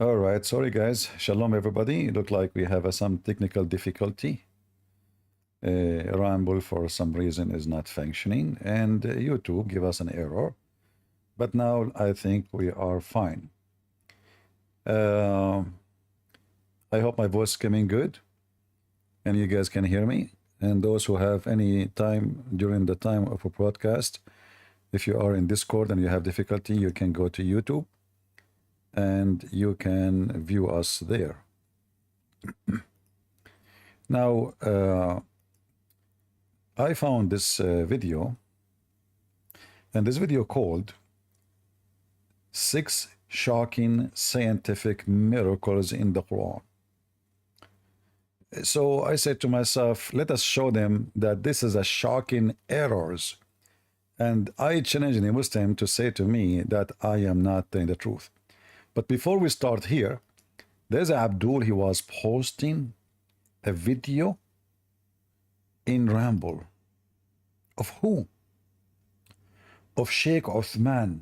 All right, sorry guys. Shalom everybody. It looked like we have some technical difficulty. Rumble for some reason is not functioning, and YouTube give us an error. But now I think we are fine. I hope my voice is coming good, and you guys can hear me. And those who have any time during the time of a broadcast, if you are in Discord and you have difficulty, you can go to YouTube and you can view us there. Now, I found this video, and this video called 6 Shocking Scientific Miracles in the Quran. So I said to myself, let us show them that this is a shocking errors. And I challenge the Muslim to say to me that I am not telling the truth. But before we start here, there's Abdul. He was posting a video in Ramble. Of who? Of Sheikh Uthman.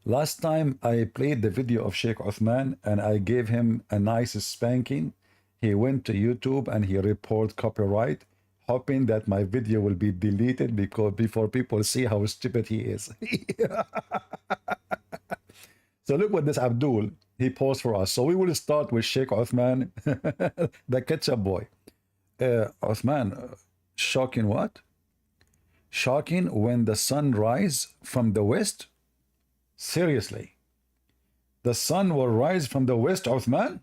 Last time I played the video of Sheikh Uthman and I gave him a nice spanking. He went to YouTube and he reported copyright, hoping that my video will be deleted because before people see how stupid he is. So look what this Abdul, he posed for us. So we will start with Sheikh Uthman, the ketchup boy. Uthman, shocking what? Shocking when the sun rise from the west? Seriously. The sun will rise from the west, Uthman?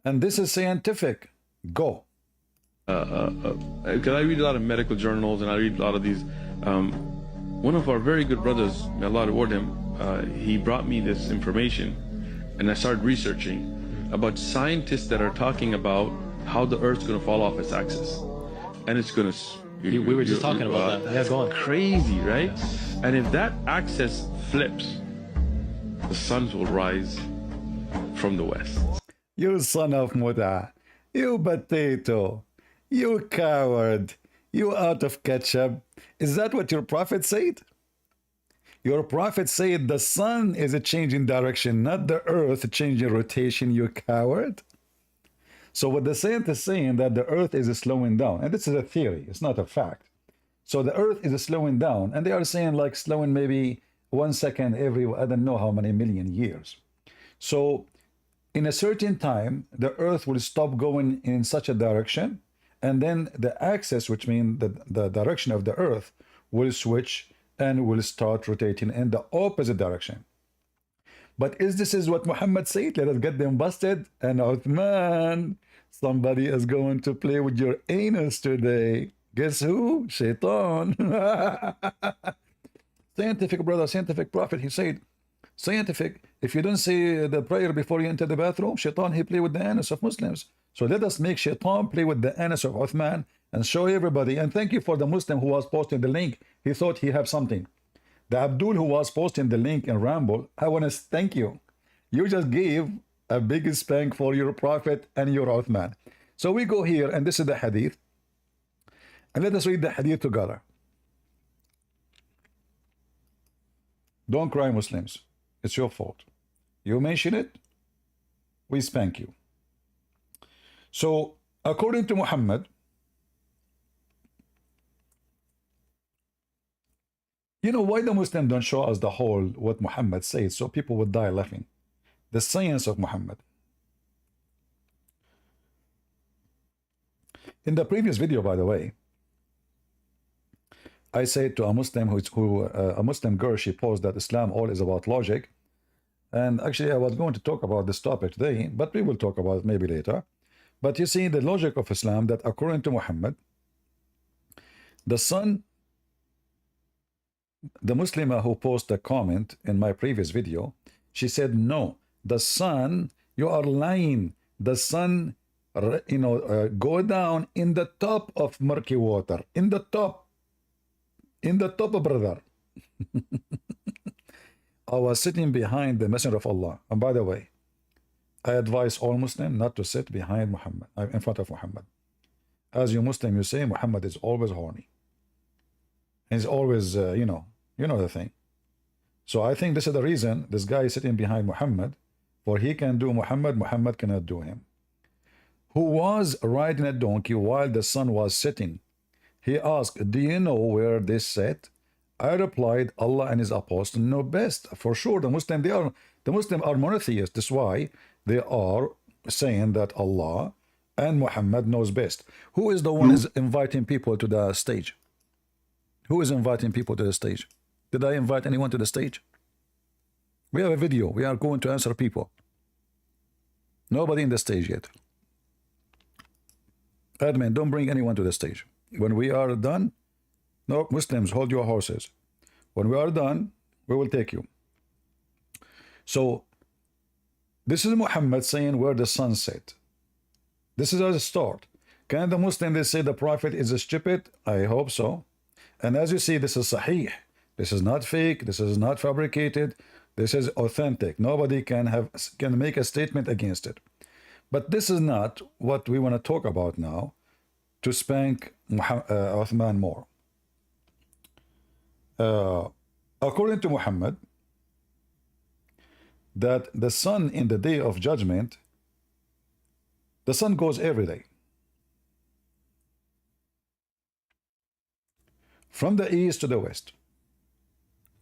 And this is scientific. Go. Because I read a lot of medical journals and I read a lot of these. One of our very good brothers, may Allah reward him, he brought me this information and I started researching about scientists that are talking about how the earth's going to fall off its axis. And it's going to... We were just talking about that. Yeah, go on. Crazy, right? And if that axis flips, the suns will rise from the west. You son of Muda, you potato, you coward, you out of ketchup. Is that what your prophet said? Your prophet said the sun is a changing direction, not the earth changing rotation, you coward. So what the scientist is saying that the earth is slowing down, and this is a theory, it's not a fact. So the earth is slowing down, and they are saying like slowing maybe 1 second every, I don't know how many million years. So in a certain time, the earth will stop going in such a direction, and then the axis, which means the direction of the earth, will switch and will start rotating in the opposite direction. But this is what Muhammad said? Let us get them busted. And Uthman, somebody is going to play with your anus today. Guess who? Shaitan. Scientific brother, scientific prophet, he said, scientific, if you don't say the prayer before you enter the bathroom, Shaitan, he play with the anus of Muslims. So let us make Shaitan play with the anus of Uthman and show everybody. And thank you for the Muslim who was posting the link. He thought he had something. The Abdul who was posting the link in Ramble, I want to thank you. You just gave a big spank for your prophet and your Uthman. So we go here, and this is the hadith. And let us read the hadith together. Don't cry, Muslims. It's your fault. You mention it, we spank you. So, according to Muhammad, you know why the Muslims don't show us the whole what Muhammad says, so people would die laughing. The science of Muhammad. In the previous video, by the way, I said to a Muslim a Muslim girl, she posed that Islam all is about logic. And actually, I was going to talk about this topic today, but we will talk about it maybe later. But you see, the logic of Islam, that according to Muhammad, the sun, the Muslimah who posted a comment in my previous video, she said, no, the sun, you are lying. The sun, go down in the top of murky water, in the top, brother. I was sitting behind the Messenger of Allah. And by the way, I advise all Muslims not to sit behind Muhammad, in front of Muhammad. As you Muslim, you say Muhammad is always horny. He's always, you know the thing. So I think this is the reason this guy is sitting behind Muhammad For he can do Muhammad, Muhammad cannot do him. Who was riding a donkey while the sun was setting. He asked, do you know where this set? I replied, Allah and his apostle know best. For sure, the Muslim are monotheists. That's why they are saying that Allah and Muhammad knows best. Who is the one is inviting people to the stage? Who is inviting people to the stage? Did I invite anyone to the stage? We have a video. We are going to answer people. Nobody in the stage yet. Admin, don't bring anyone to the stage. When we are done, no, Muslims, hold your horses. When we are done, we will take you. So, this is Muhammad saying where the sun set. This is a start. Can the Muslim, they say the Prophet is stupid? I hope so. And as you see, this is sahih. This is not fake. This is not fabricated. This is authentic. Nobody can make a statement against it. But this is not what we want to talk about now, to spank Uthman more. According to Muhammad, that the sun in the day of judgment, the sun goes every day. From the east to the west.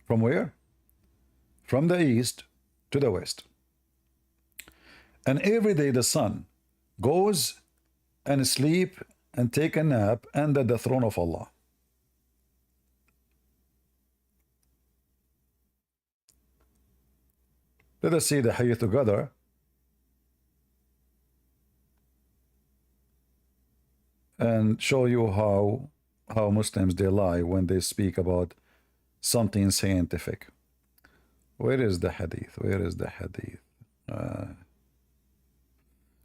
From where? From the east to the west. And every day the sun goes and sleep and take a nap under the throne of Allah. Let us see the hadith together. And show you how Muslims they lie when they speak about something scientific. Where is the hadith? Where is the hadith?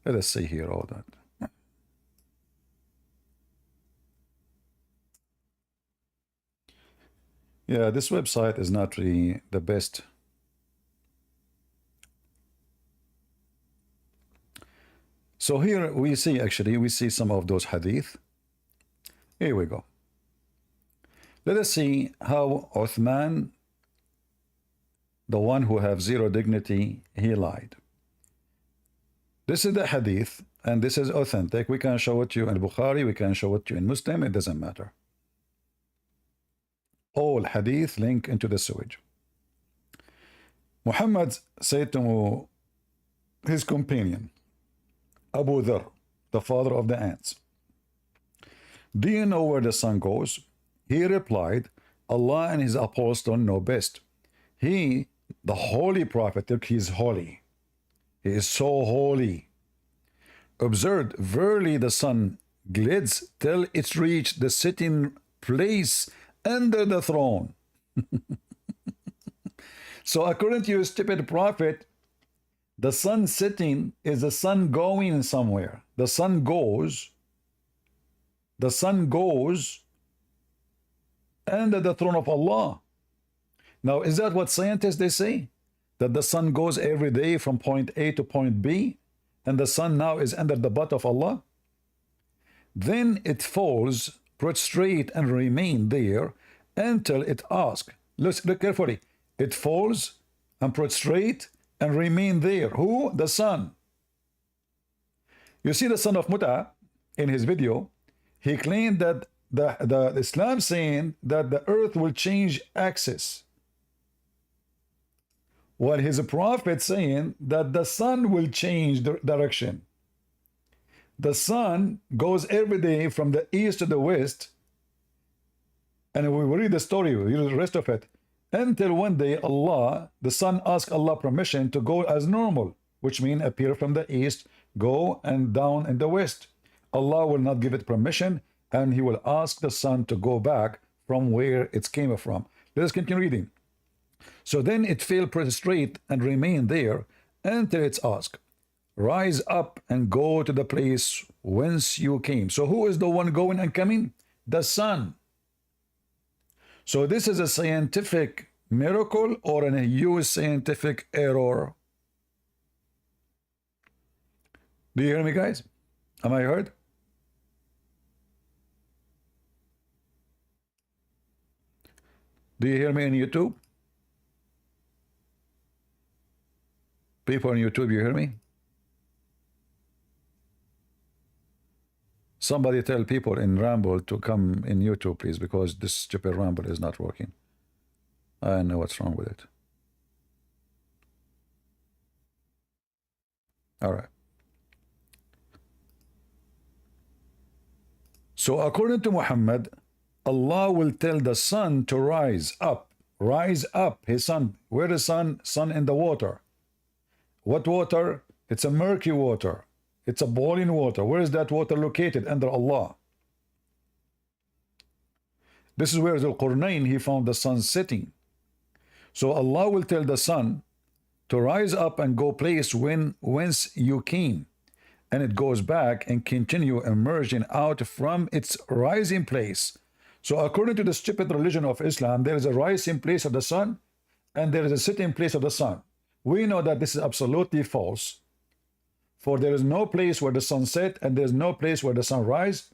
Let us see here all that. Yeah, this website is not really the best. So here we see some of those hadith. Here we go. Let us see how Uthman, the one who have zero dignity, he lied. This is the hadith, and this is authentic. We can show it to you in Bukhari, we can show it to you in Muslim, it doesn't matter. All hadith link into the sewage. Muhammad said to his companion, Abu Dhar, the father of the ants, do you know where the sun goes? He replied, Allah and his apostle know best. He, the holy prophet, he is holy. He is so holy. Observed, verily the sun glides till it reached the sitting place under the throne. So according to you stupid prophet, the sun sitting is the sun going somewhere. The sun goes under the throne of Allah. Now, is that what scientists they say? That the sun goes every day from point A to point B, and the sun now is under the butt of Allah? Then it falls prostrate and remain there until it asks. Look carefully. It falls and prostrate and remain there. Who? The sun. You see the son of Muta in his video, he claimed that the Islam saying that the earth will change axis, while his prophet saying that the sun will change direction. The sun goes every day from the east to the west, and we will read the story, we read the rest of it, until one day Allah, the sun asked Allah permission to go as normal, which means appear from the east, go and down in the west. Allah will not give it permission, and he will ask the sun to go back from where it came from. Let us continue reading. So then it fell prostrate and remained there until it's asked, rise up and go to the place whence you came. So who is the one going and coming? The sun. So this is a scientific miracle or a huge scientific error. Do you hear me, guys? Am I heard? Do you hear me on YouTube? People on YouTube, you hear me? Somebody tell people in Ramble to come in YouTube, please, because this stupid Ramble is not working. I don't know what's wrong with it. All right. So according to Muhammad, Allah will tell the sun to rise up. Rise up, his sun. Where is sun? Sun in the water. What water? It's a murky water. It's a boiling water. Where is that water located? Under Allah. This is where Dhul-Qurnayn, he found the sun sitting. So Allah will tell the sun to rise up and go place whence you came. And it goes back and continue emerging out from its rising place. So according to the stupid religion of Islam, there is a rising place of the sun and there is a sitting place of the sun. We know that this is absolutely false. For there is no place where the sun set and there is no place where the sun rise.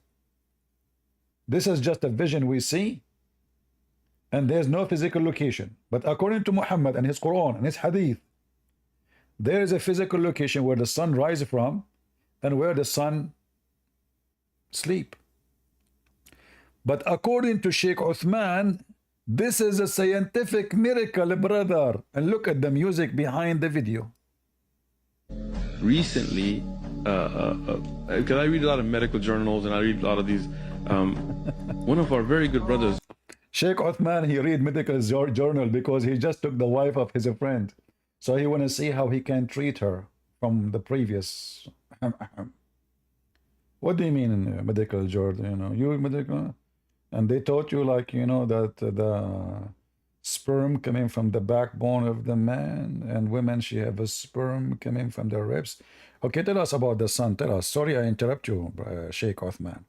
This is just a vision we see. And there is no physical location. But according to Muhammad and his Quran and his Hadith, there is a physical location where the sun rises from and where the sun sleep. But according to Sheikh Uthman, this is a scientific miracle, brother. And look at the music behind the video. Recently, because I read a lot of medical journals and I read a lot of these, one of our very good brothers. Sheikh Uthman, he read medical journal because he just took the wife of his friend. So he want to see how he can treat her from the previous. What do you mean in medical journal? You know, you medical, and they taught you like, you know, that the sperm coming from the backbone of the man, and women, she have a sperm coming from their ribs. Okay, tell us about the sun. Tell us. Sorry, I interrupt you, Sheikh Uthman.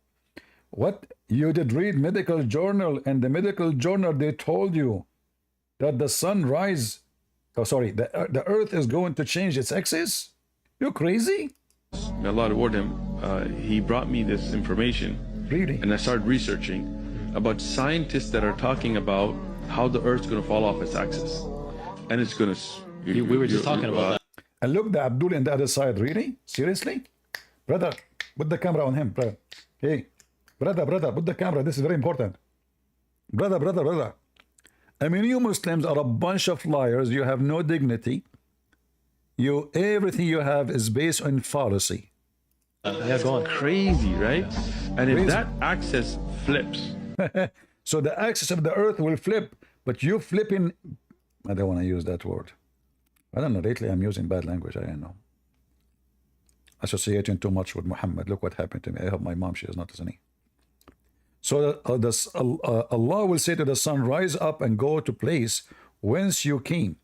What? You did read medical journal, and the medical journal, they told you that the sun rise. Oh, sorry, the earth is going to change its axis? You crazy? May Allah reward him. He brought me this information. Really? And I started researching about scientists that are talking about how the earth's going to fall off its axis. And it's going to... We were just talking about that. And look, the Abdul on the other side. Really? Seriously? Brother, put the camera on him, brother. Hey, brother, put the camera. This is very important. Brother. I mean, you Muslims are a bunch of liars. You have no dignity. Everything you have is based on fallacy. Yeah, go on. Crazy, right? And if that axis flips... So the axis of the earth will flip, but you flipping... I don't want to use that word. I don't know. Lately, I'm using bad language. I don't know. Associating too much with Muhammad. Look what happened to me. I hope my mom, she is not listening. So Allah will say to the sun, rise up and go to place whence you came.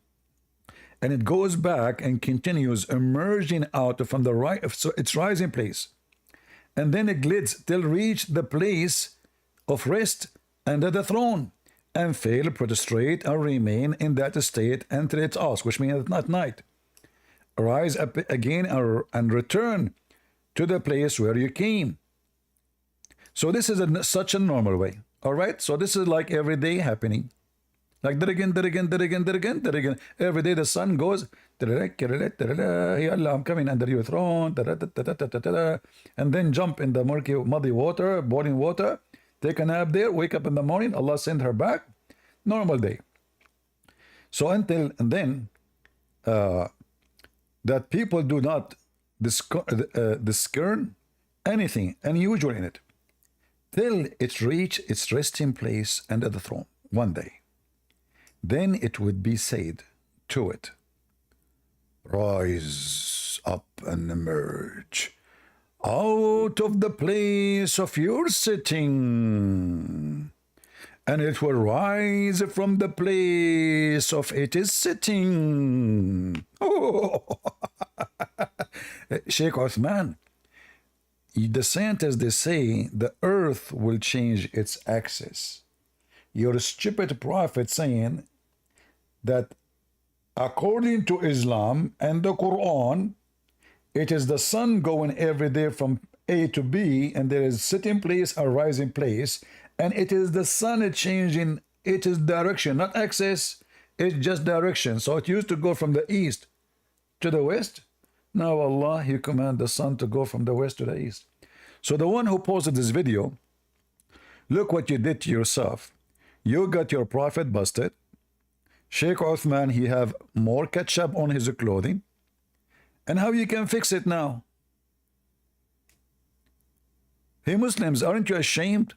And it goes back and continues emerging out from the right, so its rising place. And then it glides till reach the place of rest under the throne, and fail, prostrate, and remain in that state until it asks, which means at night. Rise up again and return to the place where you came. So this is such a normal way. All right? So this is like every day happening. Like that again. Every day the sun goes, hey Allah, I'm coming under your throne, and then jump in the muddy water, boiling water, take a nap there, wake up in the morning, Allah send her back. Normal day. So until and then that people do not discern anything unusual in it till it reach its resting place under the throne one day. Then it would be said to it, rise up and emerge out of the place of your sitting, and it will rise from the place of its sitting. Oh. Sheikh Uthman, the scientists, they say the earth will change its axis. Your stupid prophet saying that according to Islam and the Quran, it is the sun going every day from A to B, and there is sitting place or rising place, and it is the sun changing its direction, not axis, it's just direction. So it used to go from the east to the west. Now Allah, He command the sun to go from the west to the east. So the one who posted this video, look what you did to yourself. You got your prophet busted. Sheikh Uthman, he have more ketchup on his clothing. And how you can fix it now? Hey Muslims, aren't you ashamed?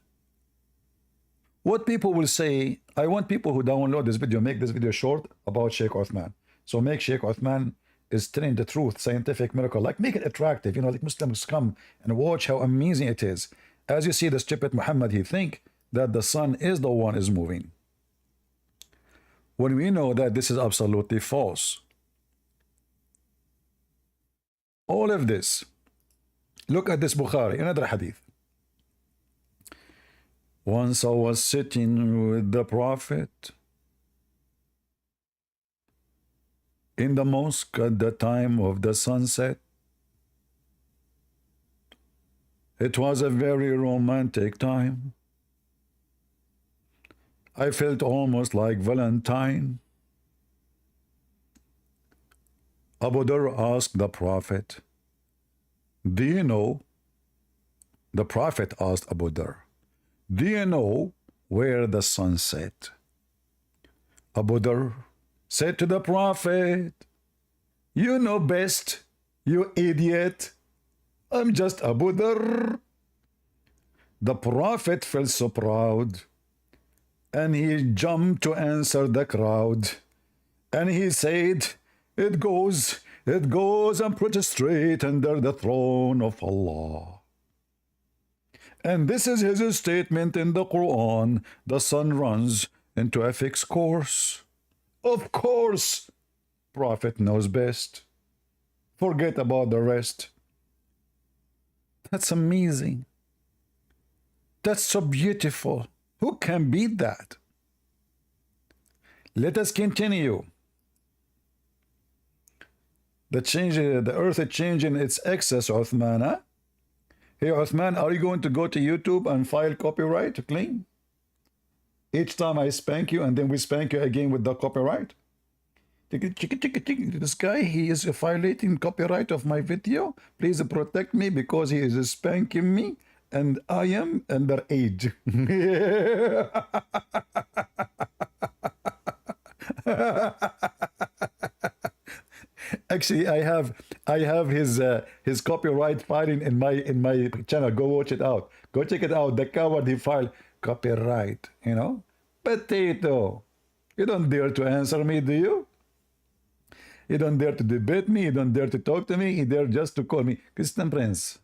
What people will say, I want people who download this video, make this video short about Sheikh Uthman. So make Sheikh Uthman is telling the truth, scientific miracle, like make it attractive, like Muslims come and watch how amazing it is. As you see the stupid Muhammad, he think that the sun is the one is moving, when we know that this is absolutely false. All of this, look at this Bukhari, another hadith. Once I was sitting with the Prophet in the mosque at the time of the sunset. It was a very romantic time. I felt almost like Valentine. Abu Dhar asked the Prophet, do you know? The Prophet asked Abu Dhar, do you know where the sun set? Abu Dhar said to the Prophet, you know best, you idiot. I'm just Abu Dhar. The Prophet felt so proud, and he jumped to answer the crowd. And he said, it goes and prostrate under the throne of Allah. And this is his statement in the Quran, the sun runs into a fixed course. Of course, Prophet knows best. Forget about the rest. That's amazing. That's so beautiful. Who can beat that? Let us continue. The earth is changing its excess, Uthman. Huh? Hey, Uthman, are you going to go to YouTube and file copyright claim? Each time I spank you, and then we spank you again with the copyright. This guy, he is violating copyright of my video. Please protect me because he is spanking me, and I am underage. Actually, I have his copyright filing in my channel. Go watch it out. Go check it out. The coward, he filed copyright. Potato. You don't dare to answer me, do you? You don't dare to debate me. You don't dare to talk to me. You dare just to call me Christian Prince.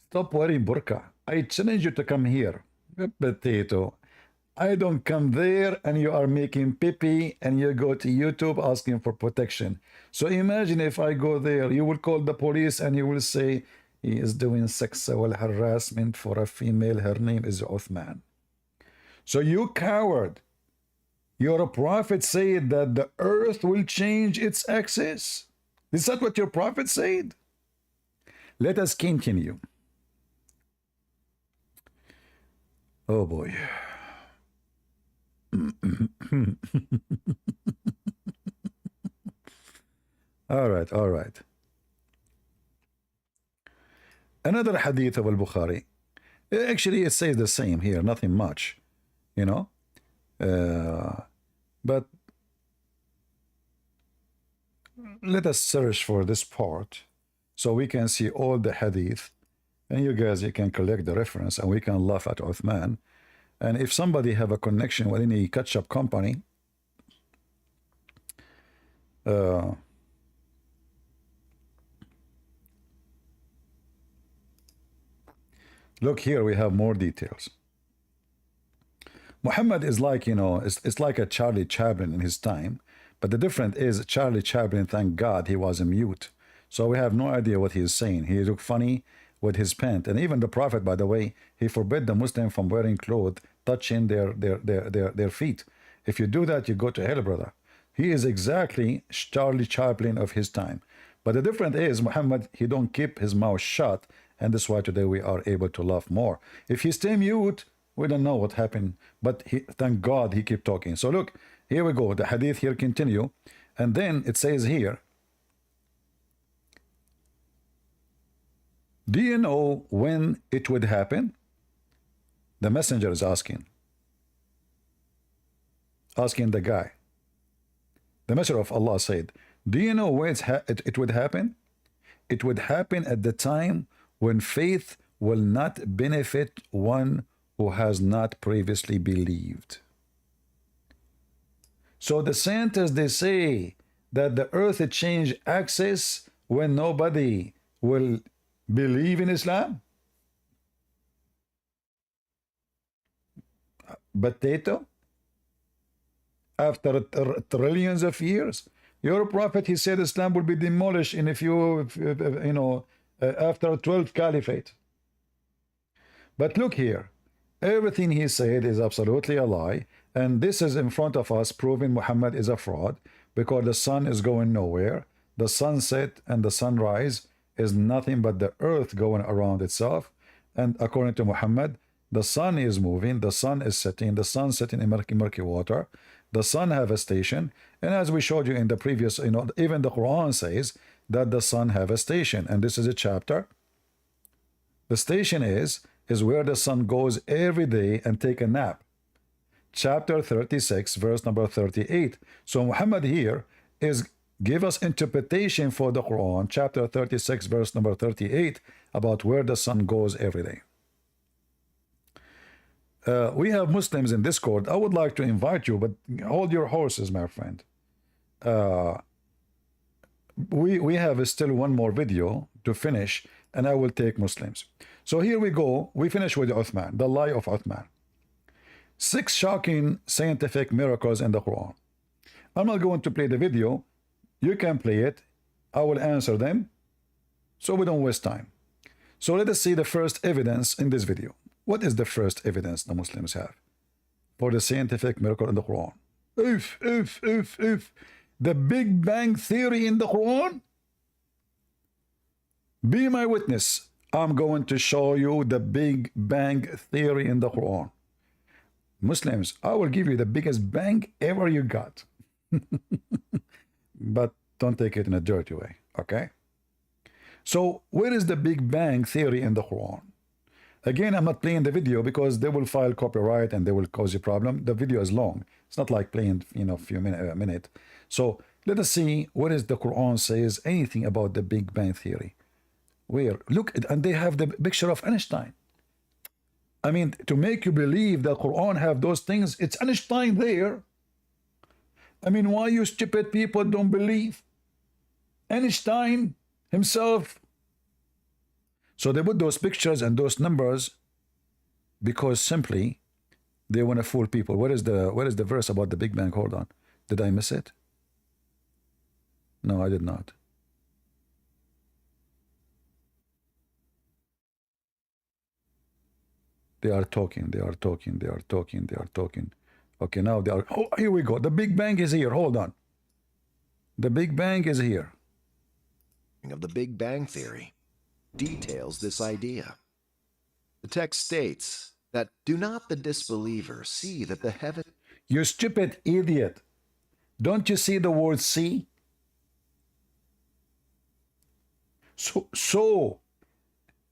Stop wearing burqa. I challenge you to come here. Potato. I don't come there, and you are making pee and you go to YouTube asking for protection. So imagine if I go there, you will call the police and you will say he is doing sexual harassment for a female. Her name is Uthman. So you coward, your prophet said that the earth will change its axis. Is that what your prophet said? Let us continue. Oh boy. All right. Another hadith of al-Bukhari. Actually, it says the same here, nothing much, but let us search for this part so we can see all the hadith, and you guys, you can collect the reference, and we can laugh at Uthman. And if somebody have a connection with any ketchup company, look here, we have more details. Muhammad is like, it's like a Charlie Chaplin in his time, but the difference is Charlie Chaplin, thank God, he was a mute. So we have no idea what he is saying. He looked funny with his pant. And even the Prophet, by the way, he forbid the Muslim from wearing clothes touching their feet. If you do that, you go to hell, brother. He is exactly Charlie Chaplin of his time. But the difference is Muhammad, he don't keep his mouth shut, and that's why today we are able to laugh more. If he stay mute, we don't know what happened, but thank God he keep talking. So look, here we go. The hadith here continue, and then it says here, Do you know when it would happen? The messenger is asking the guy. The messenger of Allah said, do you know when it would happen? It would happen at the time when faith will not benefit one who has not previously believed. So the scientists, they say that the earth change axis when nobody will believe in Islam. Potato? After trillions of years, your prophet, he said Islam will be demolished in a few, after 12th caliphate. But look here, everything he said is absolutely a lie, and this is in front of us proving Muhammad is a fraud, because the sun is going nowhere. The sunset and the sunrise is nothing but the earth going around itself, and according to Muhammad, the sun is moving, the sun is setting, the sun setting in murky water. The sun have a station, and as we showed you in the previous, even the Quran says that the sun have a station, and this is a chapter. The station is where the sun goes every day and take a nap. Chapter 36, verse number 38. So Muhammad here is give us interpretation for the Quran, chapter 36, verse number 38, about where the sun goes every day. We have Muslims in Discord. I would like to invite you, but hold your horses, my friend. We have still one more video to finish, and I will take Muslims. So here we go. We finish with Uthman, the lie of Uthman. 6 shocking scientific miracles in the Quran. I'm not going to play the video. You can play it. I will answer them, so we don't waste time. So let us see the first evidence in this video. What is the first evidence the Muslims have for the scientific miracle in the Quran? If the Big Bang Theory in the Quran? Be my witness. I'm going to show you the Big Bang Theory in the Quran. Muslims, I will give you the biggest bang ever you got. But don't take it in a dirty way, okay? So where is the Big Bang Theory in the Quran? Again, I'm not playing the video because they will file copyright and they will cause you problem. The video is long. It's not like playing, a few minute. So let us see what is the Quran says anything about the Big Bang Theory. Where? Look, and they have the picture of Einstein. I mean, to make you believe that Quran have those things, it's Einstein there. I mean, why you stupid people don't believe? Einstein himself. So they put those pictures and those numbers because simply they want to fool people. What is the verse about the Big Bang? Hold on. Did I miss it? No, I did not. They are talking. Okay, now they are. Oh, here we go. The Big Bang is here. Hold on. The Big Bang is here. Of the Big Bang Theory details this idea. The text states that do not the disbeliever see that the heaven... You stupid idiot. Don't you see the word see? So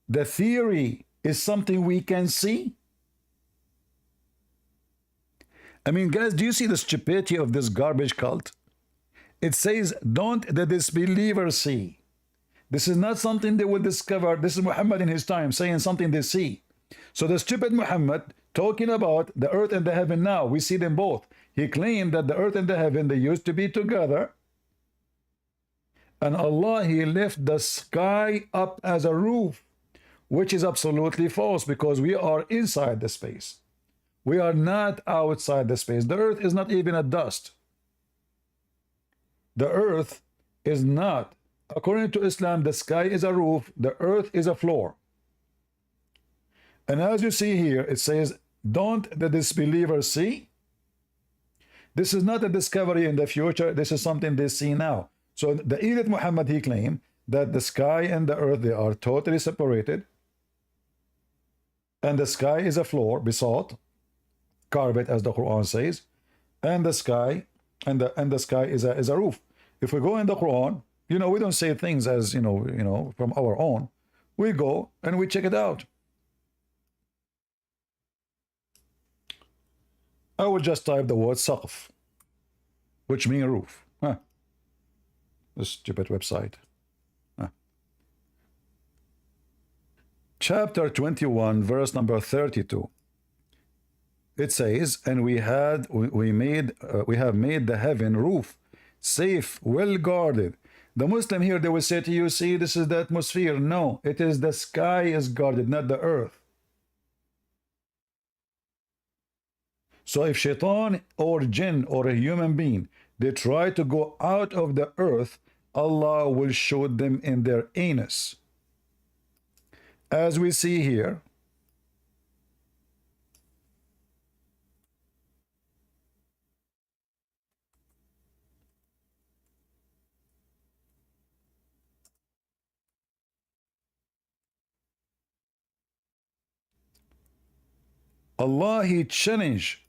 the theory is something we can see? I mean, guys, do you see the stupidity of this garbage cult? It says, don't the disbeliever see. This is not something they will discover. This is Muhammad in his time saying something they see. So the stupid Muhammad talking about the earth and the heaven now. We see them both. He claimed that the earth and the heaven, they used to be together. And Allah, he left the sky up as a roof, which is absolutely false because we are inside the space. We are not outside the space. The earth is not even a dust. The earth is not. According to Islam, the sky is a roof, the earth is a floor. And as you see here, it says, don't the disbelievers see? This is not a discovery in the future. This is something they see now. So the Idiot Muhammad, he claimed that the sky and the earth, they are totally separated. And the sky is a floor, basalt, carpet, as the Quran says. And the sky, and the sky is a roof. If we go in the Quran, we don't say things as, from our own. We go and we check it out. I will just type the word saqf, which means roof. Huh. This stupid website. Huh. Chapter 21, verse number 32. It says, and we have made the heaven roof, safe, well guarded. The Muslim here, they will say to you, see, this is the atmosphere. No, it is the sky is guarded, not the earth. So if shaitan or jinn or a human being, they try to go out of the earth, Allah will shoot them in their anus. As we see here, Allah, He challenged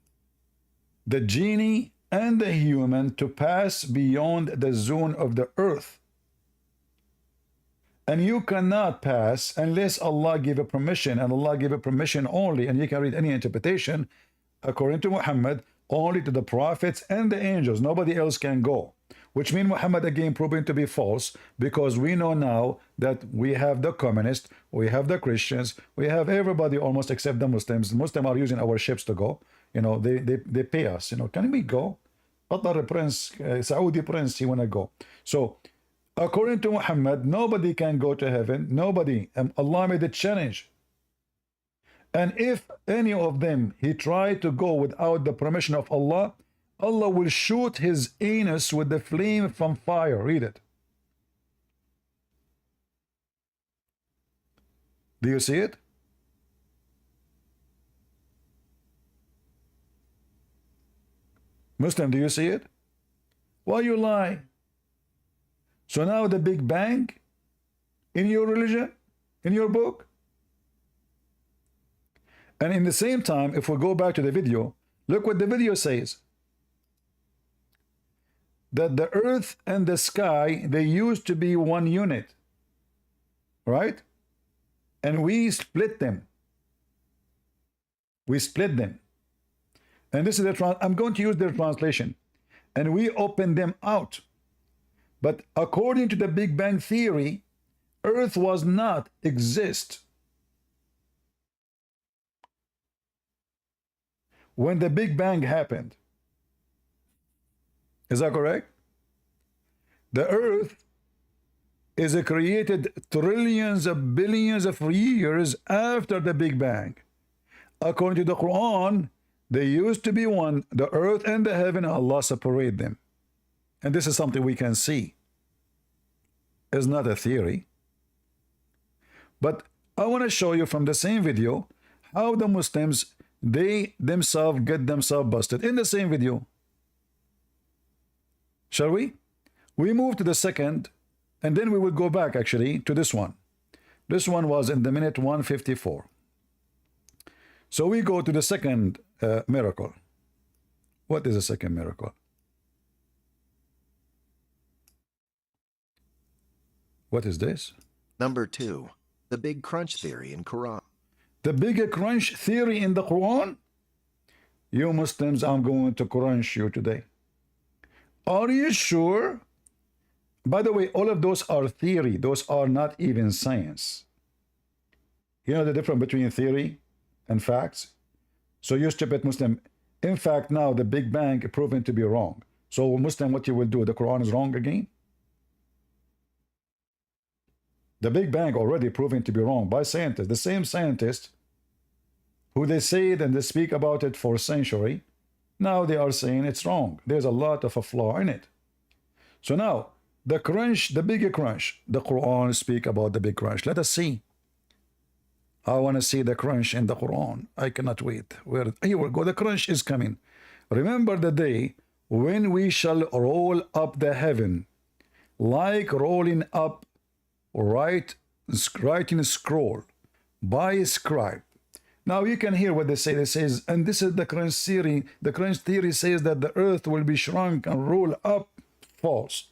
the genie and the human to pass beyond the zone of the earth. And you cannot pass unless Allah give a permission, and Allah give a permission only, and you can read any interpretation, according to Muhammad, only to the prophets and the angels. Nobody else can go. Which means Muhammad again proving to be false, because we know now that we have the communists, we have the Christians, we have everybody almost except the Muslims. The Muslims are using our ships to go. You know, they pay us. You know, can we go? Qatar Prince, Saudi Prince, he wanna go. So, according to Muhammad, nobody can go to heaven. Nobody. Allah made a challenge. And if any of them, he tried to go without the permission of Allah, Allah will shoot his anus with the flame from fire. Read it. Do you see it? Muslim, do you see it? Why you lie? So now the Big Bang in your religion, in your book? And in the same time, if we go back to the video, look what the video says. That the earth and the sky, they used to be one unit. Right? And we split them. We split them. And this is I'm going to use their translation. And we open them out. But according to the Big Bang Theory, earth was not exist when the Big Bang happened. Is that correct? The earth is created trillions of billions of years after the Big Bang. According to the Quran, they used to be one, the earth and the heaven, Allah separate them. And this is something we can see. It's not a theory. But I want to show you from the same video how the Muslims, they themselves get themselves busted. In the same video. Shall we? We move to the second, and then we will go back actually to this one. This one was in the minute 154. So we go to the second miracle. What is the second miracle? What is this? Number 2, the Big Crunch theory in Quran. The Big Crunch theory in the Quran? You Muslims, I'm going to crunch you today. Are you sure? By the way, all of those are theory. Those are not even science. You know the difference between theory and facts? So you stupid Muslim, in fact now the Big Bang is proven to be wrong. So Muslim, what you will do? The Quran is wrong again? The Big Bang already proven to be wrong by scientists. The same scientists who they say it and they speak about it for a century, now they are saying it's wrong. There's a lot of a flaw in it. So now, the crunch, the Big Crunch, the Quran speak about the Big Crunch. Let us see. I want to see the crunch in the Quran. I cannot wait. Here we go. The crunch is coming. Remember the day when we shall roll up the heaven, like rolling up writing scroll by scribe. Now you can hear what they say. They says, and this is the crunch theory. The crunch theory says that the earth will be shrunk and roll up. False.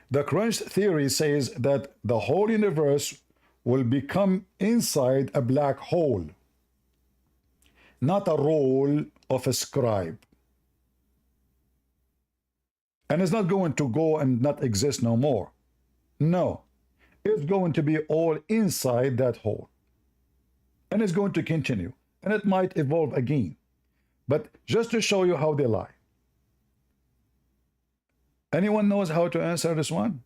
The crunch theory says that the whole universe will become inside a black hole, not a role of a scribe. And it's not going to go and not exist no more. No, it's going to be all inside that hole. And it's going to continue. And it might evolve again. But just to show you how they lie. Anyone knows how to answer this one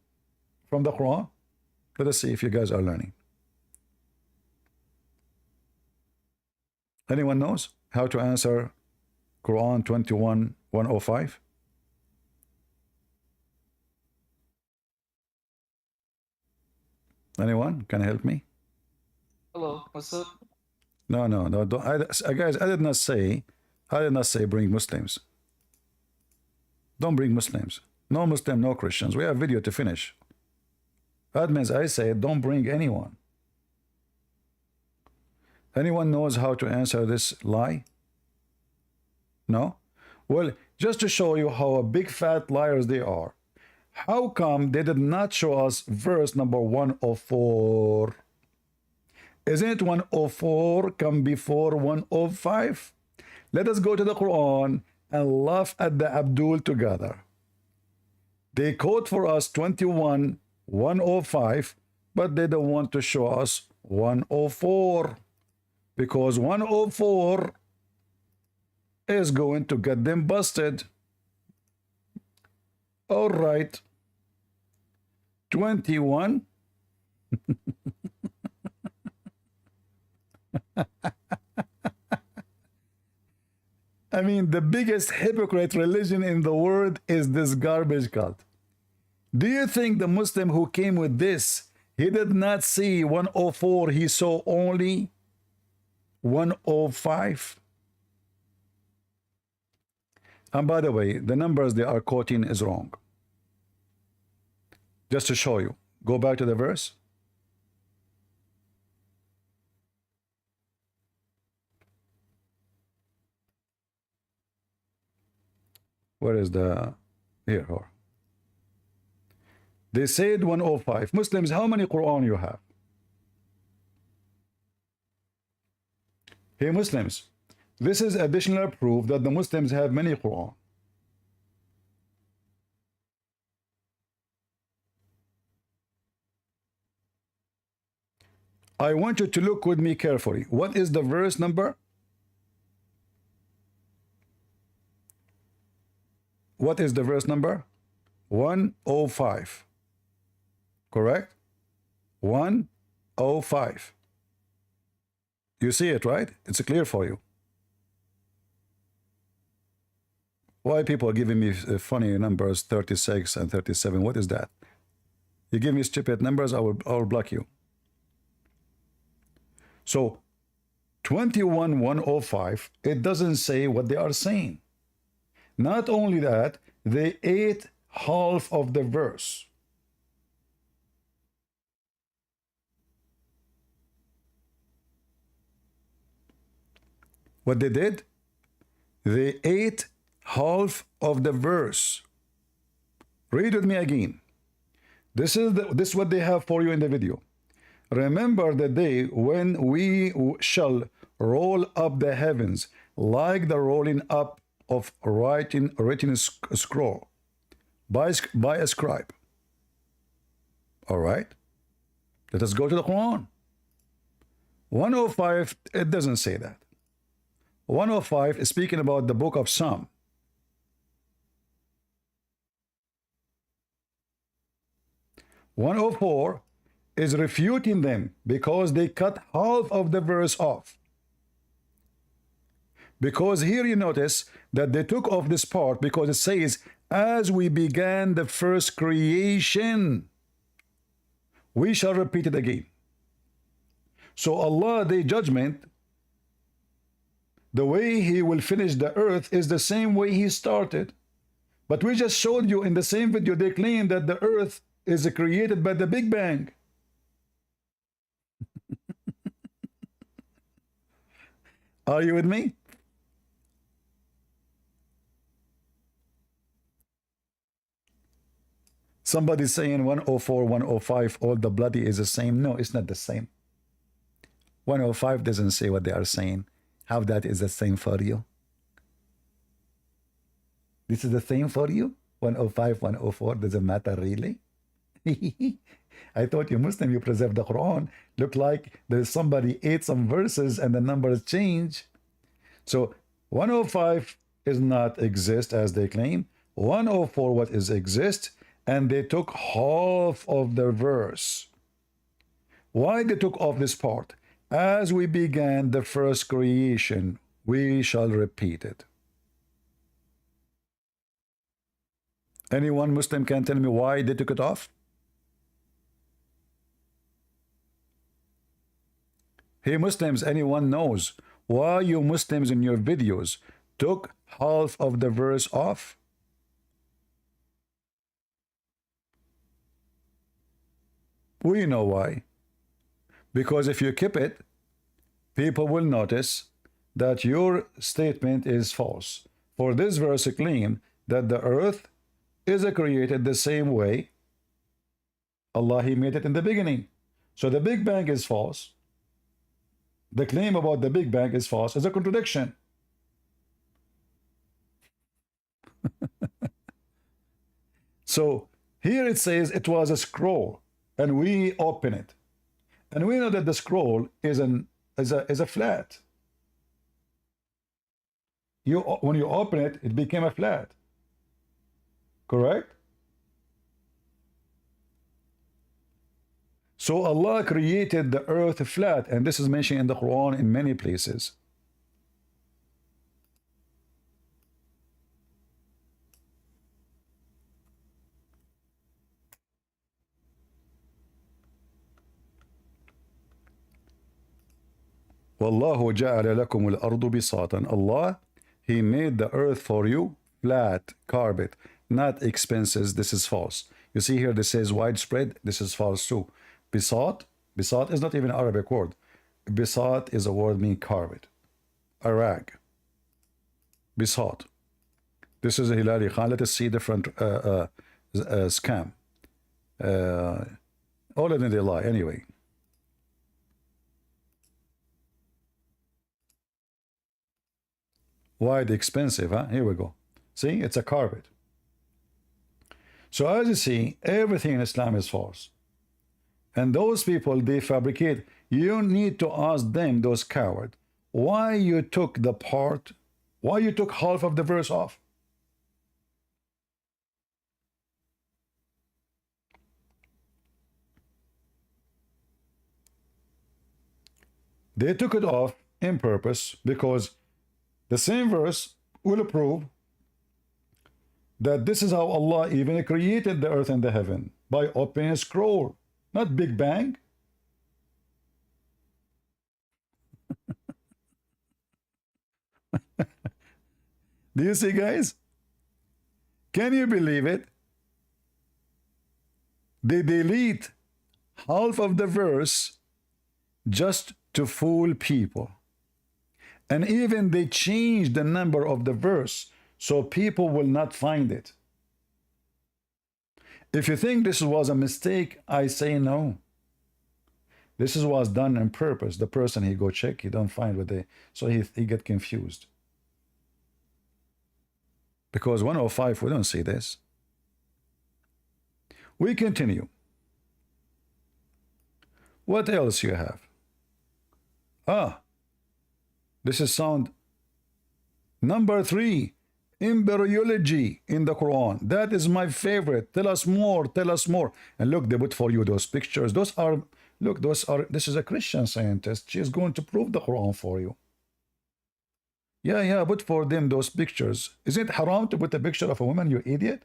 from the Quran? Let us see if you guys are learning. Anyone knows how to answer Quran 21:105? Anyone can help me? Hello, what's up? No, don't, guys, I did not say bring Muslims. Don't bring Muslims. No Muslim, no Christians. We have video to finish. That means I say don't bring anyone. Anyone knows how to answer this lie? No? Well, just to show you how a big fat liars they are, how come they did not show us verse number 104? Isn't 104 come before 105? Let us go to the Quran and laugh at the Abdul together. They quote for us 21:105, but they don't want to show us 104 because 104 is going to get them busted. All right. 21. I mean, the biggest hypocrite religion in the world is this garbage cult. Do you think the Muslim who came with this, he did not see 104, he saw only 105? And by the way, the numbers they are quoting is wrong. Just to show you, go back to the verse. Where is the here? They said 105. Muslims, how many Quran you have? Hey Muslims, this is additional proof that the Muslims have many Quran. I want you to look with me carefully. What is the verse number? What is the verse number? 105. Correct? 105. You see it, right? It's clear for you. Why people are giving me funny numbers, 36 and 37? What is that? You give me stupid numbers, I will block you. So 21:105, it doesn't say what they are saying. Not only that, they ate half of the verse. What they did? They ate half of the verse. Read with me again. This is what they have for you in the video. Remember the day when we shall roll up the heavens like the rolling up of written scroll by a scribe. All right. Let us go to the Quran. 105, it doesn't say that. 105 is speaking about the book of Psalm. "104 is refuting them because they cut half of the verse off. Because here you notice that they took off this part because it says, as we began the first creation, we shall repeat it again. So Allah, the judgment, the way He will finish the earth is the same way He started. But we just showed you in the same video, they claim that the earth is created by the Big Bang. Are you with me? Somebody saying 104, 105, all the bloody is the same. No, it's not the same. 105 doesn't say what they are saying. How that is the same for you? This is the same for you? 105, 104 doesn't matter really? I thought you Muslim, you preserve the Quran. Look like there's somebody ate some verses and the numbers change. So 105 is not exist as they claim. 104 what is exist, and they took half of the verse. Why they took off this part? As we began the first creation, we shall repeat it. Anyone Muslim can tell me why they took it off? Hey Muslims, anyone knows why you Muslims in your videos took half of the verse off? We know why. Because if you keep it, people will notice that your statement is false. For this verse claim that the earth is created the same way Allah He made it in the beginning. So the Big Bang is false. The claim about the Big Bang is false. It's a contradiction. So here it says it was a scroll and we open it. And we know that the scroll is a flat. When you open it, it became a flat. Correct? So Allah created the earth flat, and this is mentioned in the Quran in many places. Wallahu ja'ala lakum al-ardu bisatan. Allah, He made the earth for you flat, carpet, not expenses. This is false. You see here, this says widespread. This is false too. Bisat, bisat is not even an Arabic word. Bisat is a word meaning carpet, a rag. Bisat. This is a Hilali Khan. Let us see different scam. All of them they lie anyway. Wide expensive, huh? Here we go. See, it's a carpet. So as you see, everything in Islam is false. And those people, they fabricate. You need to ask them, those cowards, why you took the part, why you took half of the verse off. They took it off in purpose because the same verse will prove that this is how Allah even created the earth and the heaven, by opening a scroll, not Big Bang. Do you see, guys? Can you believe it? They delete half of the verse just to fool people. And even they change the number of the verse so people will not find it. If you think this was a mistake, I say no. This was done on purpose. The person, he go check, he don't find what they, so he get confused. Because 105, we don't see this. We continue. What else you have? This is sound number 3, embryology in the Quran. That is my favorite. Tell us more, tell us more. And look, they put for you those pictures. Those are, look, those are, this is a Christian scientist. She is going to prove the Quran for you. Yeah, put for them those pictures. Is it haram to put a picture of a woman, you idiot?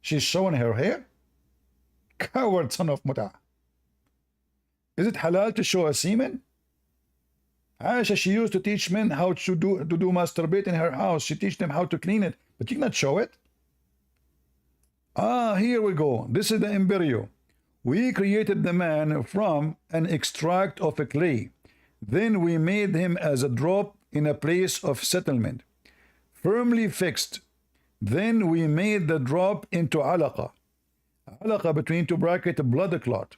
She's showing her hair? Coward son of Muta. Is it halal to show a semen? Aisha, she used to teach men how to do masturbate in her house. She teach them how to clean it, but you cannot show it. Here we go. This is the embryo. We created the man from an extract of a clay. Then we made him as a drop in a place of settlement, firmly fixed. Then we made the drop into alaqa. alaqa between two brackets, blood clot.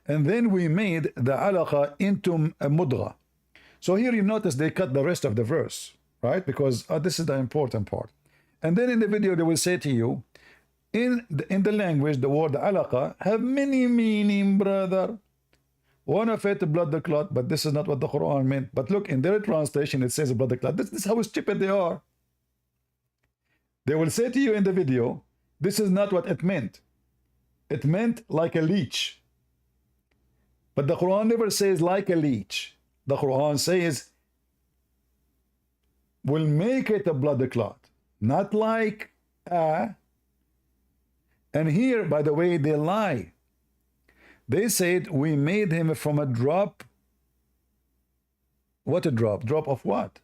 And then we made the alaqa into a mudgha. So here you notice they cut the rest of the verse, right? Because this is the important part. And then in the video they will say to you, in the language, the word alaqa have many meaning, brother. One of it, blood clot, but this is not what the Quran meant. But look, in their translation, it says blood clot. This is how stupid they are. They will say to you in the video, this is not what it meant. It meant like a leech. But the Quran never says like a leech. The Quran says, will make it a blood clot. Not like a. And here, by the way, they lie. They said, we made him from a drop. What a drop? Drop of what?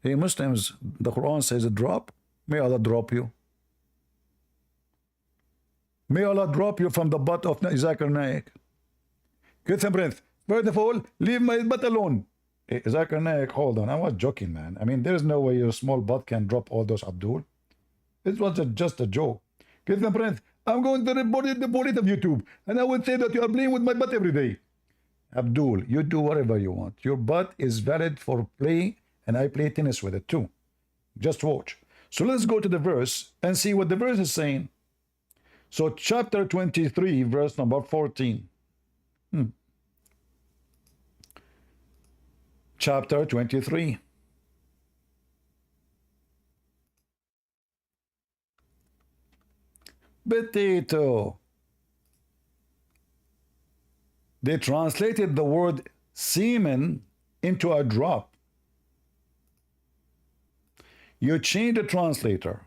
Hey, Muslims, the Quran says a drop. May Allah drop you. May Allah drop you from the butt of Zakir Naik. Get some breath. First of all, leave my butt alone. Hey, Zakir Naik, hold on. I was joking, man. I mean, there's no way your small butt can drop all those, Abdul. It was just a joke. Get some breath. I'm going to report it of YouTube. And I would say that you are playing with my butt every day. Abdul, you do whatever you want. Your butt is valid for play, and I play tennis with it too. Just watch. So let's go to the verse and see what the verse is saying. So chapter 23, verse number 14. Chapter 23. Potato. They translated the word semen into a drop. You change the translator.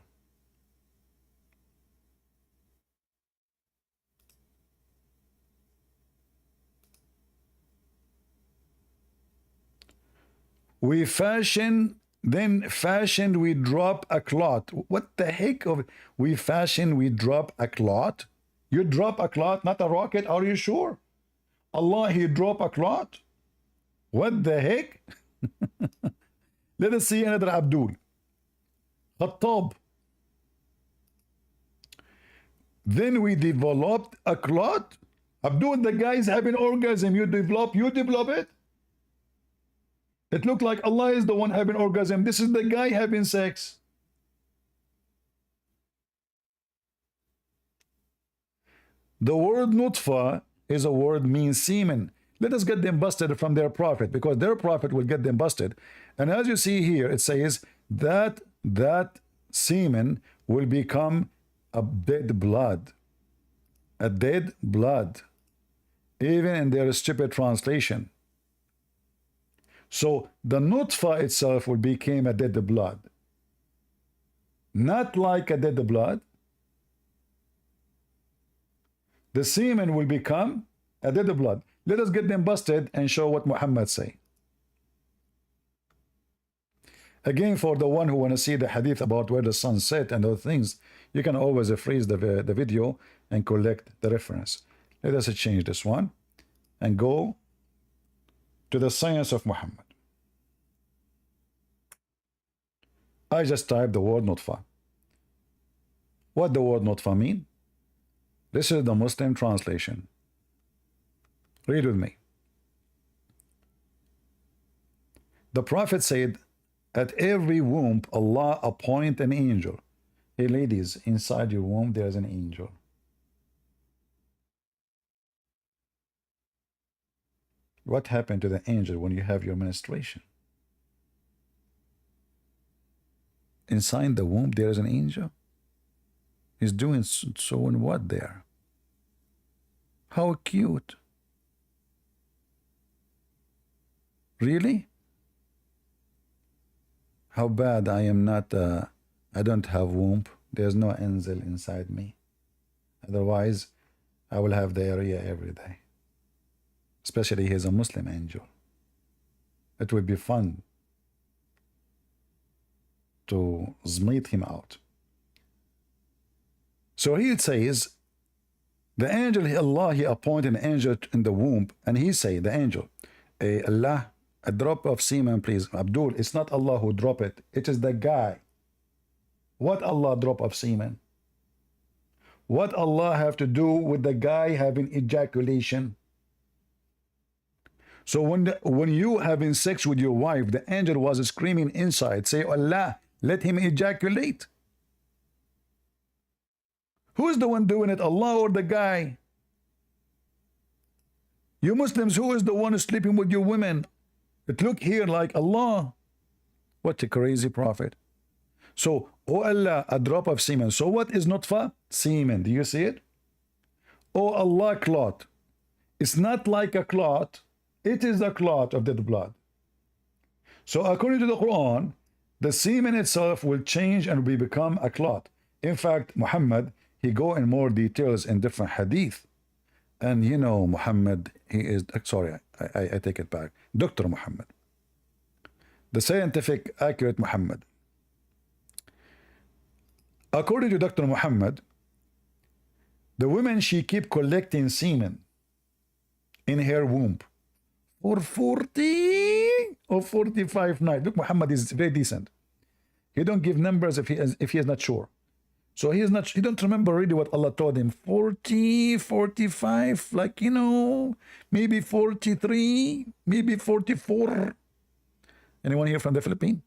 We fashion, then fashioned, we drop a clot. What the heck of we fashion, we drop a clot? You drop a clot, not a rocket, are you sure? Allah, he drop a clot? What the heck? Let us see another Abdul. Khattab. Then we developed a clot. Abdul, the guys have an orgasm. You develop it. It looked like Allah is the one having orgasm. This is the guy having sex. The word nutfa is a word means semen. Let us get them busted from their prophet, because their prophet will get them busted. And as you see here, it says that semen will become a dead blood. A dead blood. Even in their stupid translation. So the nutfa itself will become a dead blood. Not like a dead blood. The semen will become a dead blood. Let us get them busted and show what Muhammad say. Again, for the one who want to see the hadith about where the sun set and those things, you can always freeze the video and collect the reference. Let us change this one and go to the science of Muhammad. I just typed the word nutfa. What the word nutfa mean? This is the Muslim translation. Read with me. The Prophet said, at every womb Allah appoint an angel. Hey ladies, inside your womb there is an angel. What happened to the angel when you have your menstruation? Inside the womb there is an angel. He's doing so and what there? How cute. Really? How bad I am not, I don't have womb. There's no angel inside me. Otherwise, I will have diarrhea every day. Especially he's a Muslim angel. It would be fun to smite him out. So here it says, the angel, Allah, he appointed an angel in the womb, and he say, the angel, Allah, a drop of semen, please. Abdul, it's not Allah who drop it. It is the guy. What Allah drop of semen? What Allah have to do with the guy having ejaculation? So when you having sex with your wife, the angel was screaming inside, say, Allah, let him ejaculate. Who's the one doing it, Allah or the guy? You Muslims, who is the one sleeping with your women? It look here like Allah. What a crazy prophet. So, oh Allah, a drop of semen. So what is nutfa? Semen. Do you see it? Oh Allah, clot. It's not like a clot. It is a clot of dead blood. So according to the Quran, the semen itself will change and will become a clot. In fact, Muhammad, he go in more details in different hadith. And you know, Muhammad, he is, sorry, I take it back. Dr. Muhammad. The scientific, accurate Muhammad. According to Dr. Muhammad, the woman, she keep collecting semen in her womb for 40 or 45 nights. Look, Muhammad is very decent. He don't give numbers if he is not sure. So he don't remember really what Allah told him. 40, 45, like, you know, maybe 43, maybe 44. Anyone here from the Philippines?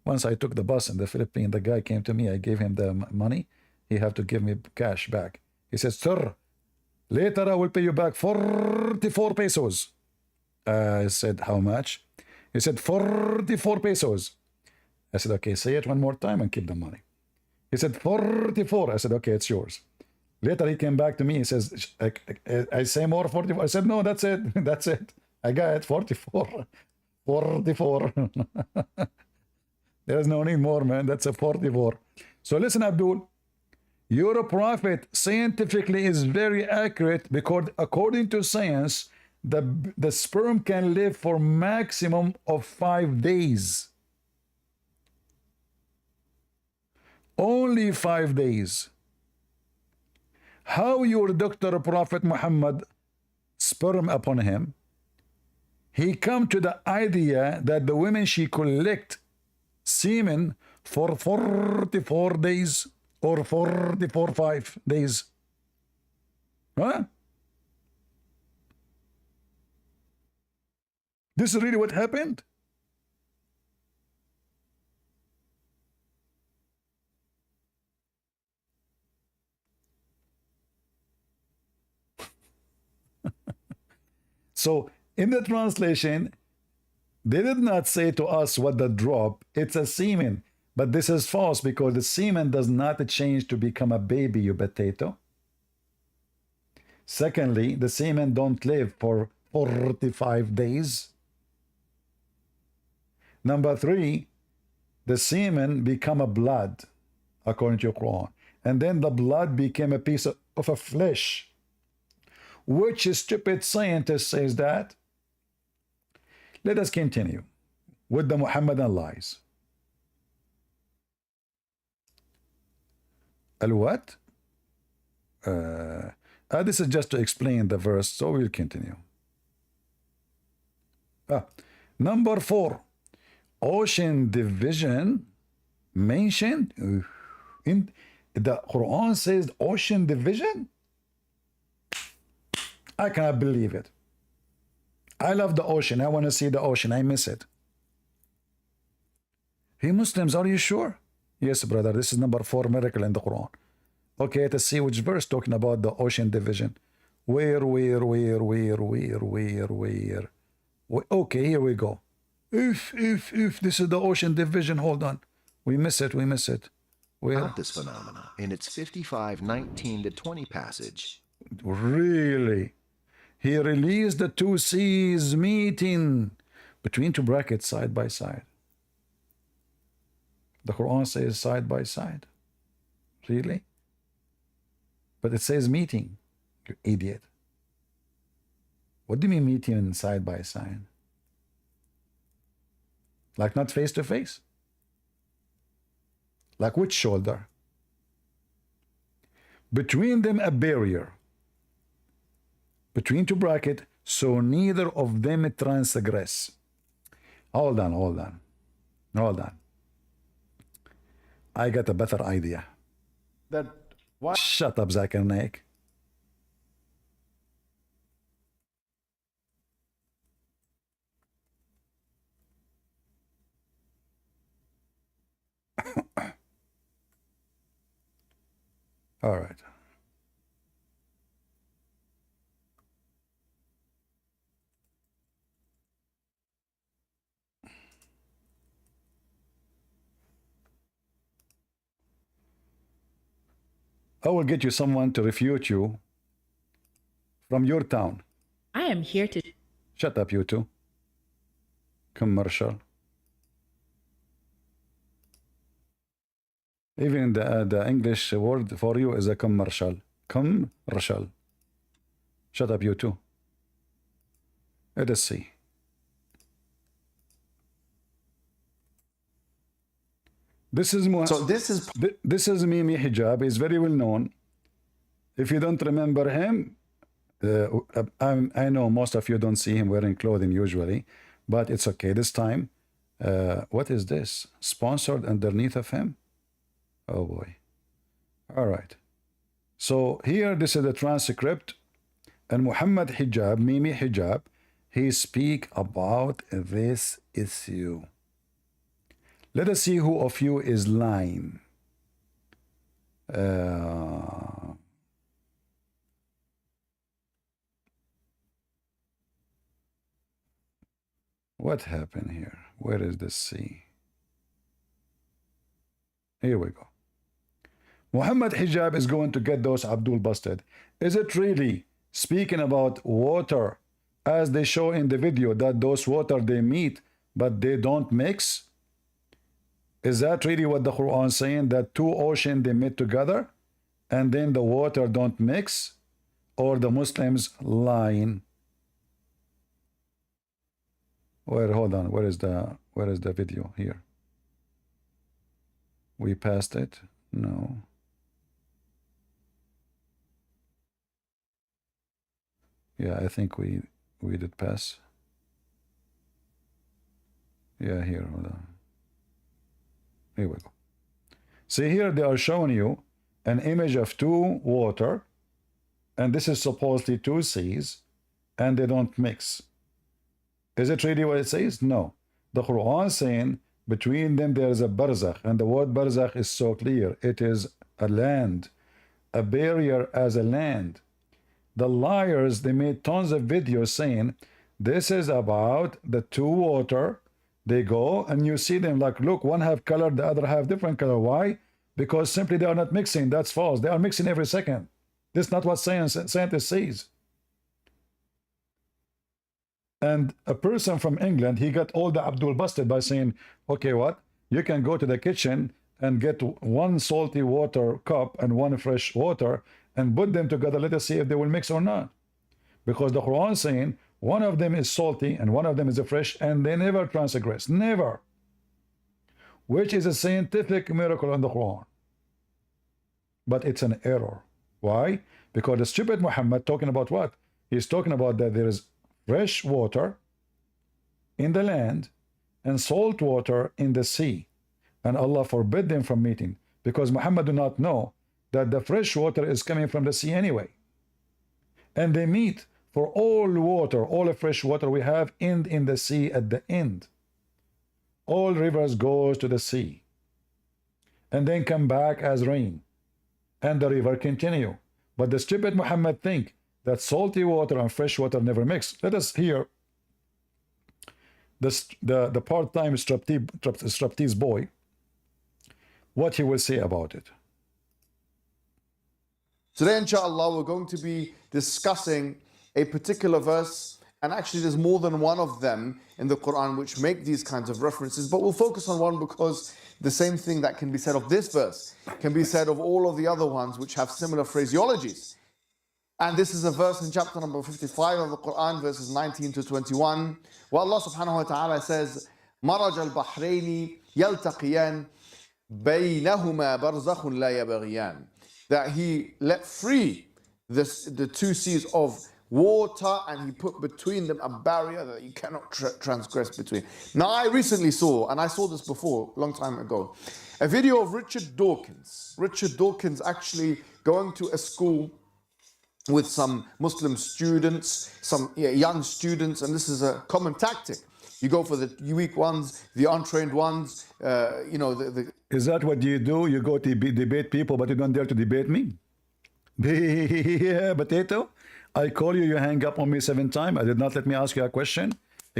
Once I took the bus in the Philippines, the guy came to me, I gave him the money. He have to give me cash back. He says, sir, later I will pay you back 44 pesos. I said, how much? He said, 44 pesos. I said, okay, say it one more time and keep the money. He said, 44. I said, okay, it's yours. Later he came back to me. He says, I say more 44. I said, no, that's it. That's it. I got it, 44. 44. There's no need more, man. That's a 44. So listen, Abdul. Your prophet scientifically is very accurate because according to science, the sperm can live for maximum of 5 days. Only 5 days. How your Dr. Prophet Muhammad sperm upon him? He come to the idea that the women, she collect semen for 44 days or 5 days. Huh? This is really what happened? So in the translation, they did not say to us what the drop, it's a semen. But this is false because the semen does not change to become a baby, you potato. Secondly, the semen don't live for 45 days. Number 3, the semen become a blood, according to your Quran. And then the blood became a piece of a flesh. Which stupid scientist says that? Let us continue with the Muhammadan lies. Al-what? This is just to explain the verse, so we'll continue. Number 4, ocean division mentioned in the Quran says ocean division? I cannot believe it. I love the ocean. I want to see the ocean. I miss it. Hey Muslims, are you sure? Yes, brother. This is number 4 miracle in the Quran. Okay, let's see which verse talking about the ocean division. Where? Okay, here we go. If this is the ocean division, hold on. We miss it. Where? About this phenomena in its 55:19-20 passage. Really? He released the 2 seas meeting between 2 brackets side by side. The Quran says side by side. Really? But it says meeting. You idiot. What do you mean meeting side by side? Like not face to face? Like which shoulder? Between them a barrier. Between 2 brackets, so neither of them transgress. Hold on. I got a better idea. That Why? Shut up, Zakir Naik. All right. I will get you someone to refute you from your town. I am here to. Shut up, you two. Commercial. Even the English word for you is a commercial. Commercial. Shut up, you two. Let us see. This is this is Mimi Hijab. He's very well known. If you don't remember him, I know most of you don't see him wearing clothing usually, but it's okay this time. What is this? Sponsored underneath of him? Oh boy. All right. So here, this is the transcript, and Muhammad Hijab, Mimi Hijab, he speak about this issue. Let us see who of you is lying. What happened here? Where is the C? Here we go. Muhammad Hijab is going to get those Abdul busted. Is it really speaking about water as they show in the video, that those water they meet but they don't mix? Is that really what the Quran is saying, that two oceans they meet together and then the water don't mix? Or the Muslims lying? Where, hold on, where is the video here? We passed it? No. Yeah, I think we did pass. Yeah, here, hold on. Here we go. See here, they are showing you an image of two water, and this is supposedly two seas, and they don't mix. Is it really what it says? No. The Quran is saying between them there is a barzakh, and the word barzakh is so clear. It is a land, a barrier as a land. The liars, they made tons of videos saying this is about the two water. They go and you see them like, look, one have color, the other have different color. Why? Because simply they are not mixing. That's false. They are mixing every second. This is not what scientist says. And a person from England, he got all the Abdul busted by saying, okay, what? You can go to the kitchen and get one salty water cup and one fresh water and put them together. Let us see if they will mix or not. Because the Quran is saying one of them is salty and one of them is a fresh, and they never transgress. Never. Which is a scientific miracle in the Quran. But it's an error. Why? Because the stupid Muhammad talking about what? He's talking about that there is fresh water in the land and salt water in the sea, and Allah forbid them from meeting, because Muhammad do not know that the fresh water is coming from the sea anyway, and they meet for all water, all the fresh water we have in the sea at the end. All rivers goes to the sea and then come back as rain, and the river continue. But the stupid Muhammad think that salty water and fresh water never mix. Let us hear the part-time striptease boy, what he will say about it. Today, inshallah, we're going to be discussing a particular verse, and actually there's more than one of them in the Quran which make these kinds of references, but we'll focus on one because the same thing that can be said of this verse can be said of all of the other ones which have similar phraseologies. And this is a verse in chapter number 55 of the Quran, verses 19 to 21, where Allah subhanahu wa ta'ala says, مَرَجَ الْبَحْرَيْنِ يَلْتَقِيَانِ بَيْنَهُمَا بَرْزَخٌ لَا يَبْغِيَانِ, that He let free the two seas of water, and He put between them a barrier that you cannot transgress between. Now, I recently saw, and I saw this before, a long time ago, a video of Richard Dawkins. Richard Dawkins actually going to a school with some Muslim students, some young students, and this is a common tactic. You go for the weak ones, the untrained ones, Is that what you do? You go to debate people, but you don't dare to debate me? Yeah, potato. I call you, you hang up on me 7 times. I did not let me ask you a question,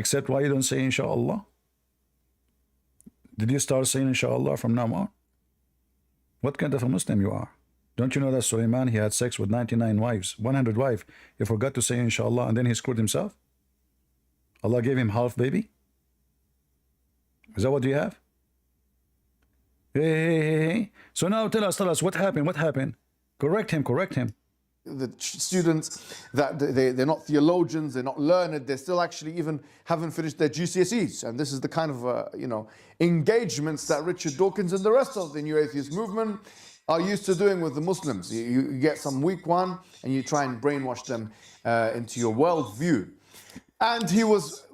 except why you don't say inshallah. Did you start saying inshallah from now on? What kind of a Muslim you are? Don't you know that Sulaiman, he had sex with 99 wives, 100 wives. He forgot to say inshallah and then he screwed himself? Allah gave him half baby? Is that what you have? Hey. So now tell us, what happened? What happened? Correct him. the students that they're not theologians, they're not learned, they're still actually even haven't finished their GCSEs. And this is the kind of engagements that Richard Dawkins and the rest of the New Atheist movement are used to doing with the Muslims. You get some weak one and you try and brainwash them into your worldview. And he was,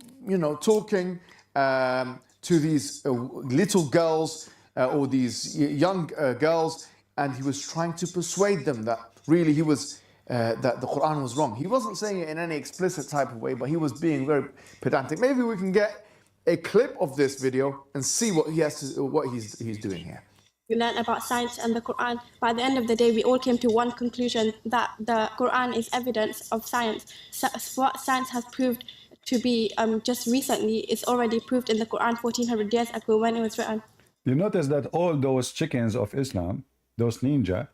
talking to these little girls or these young girls, and he was trying to persuade them that really he was that the Quran was wrong. He wasn't saying it in any explicit type of way, but he was being very pedantic. Maybe we can get a clip of this video and see what he's doing here. We learned about science and the Quran. By the end of the day, we all came to one conclusion, that the Quran is evidence of science. So what science has proved to be just recently is already proved in the Quran 1400 years ago when it was written. You notice that all those chickens of Islam, those ninja,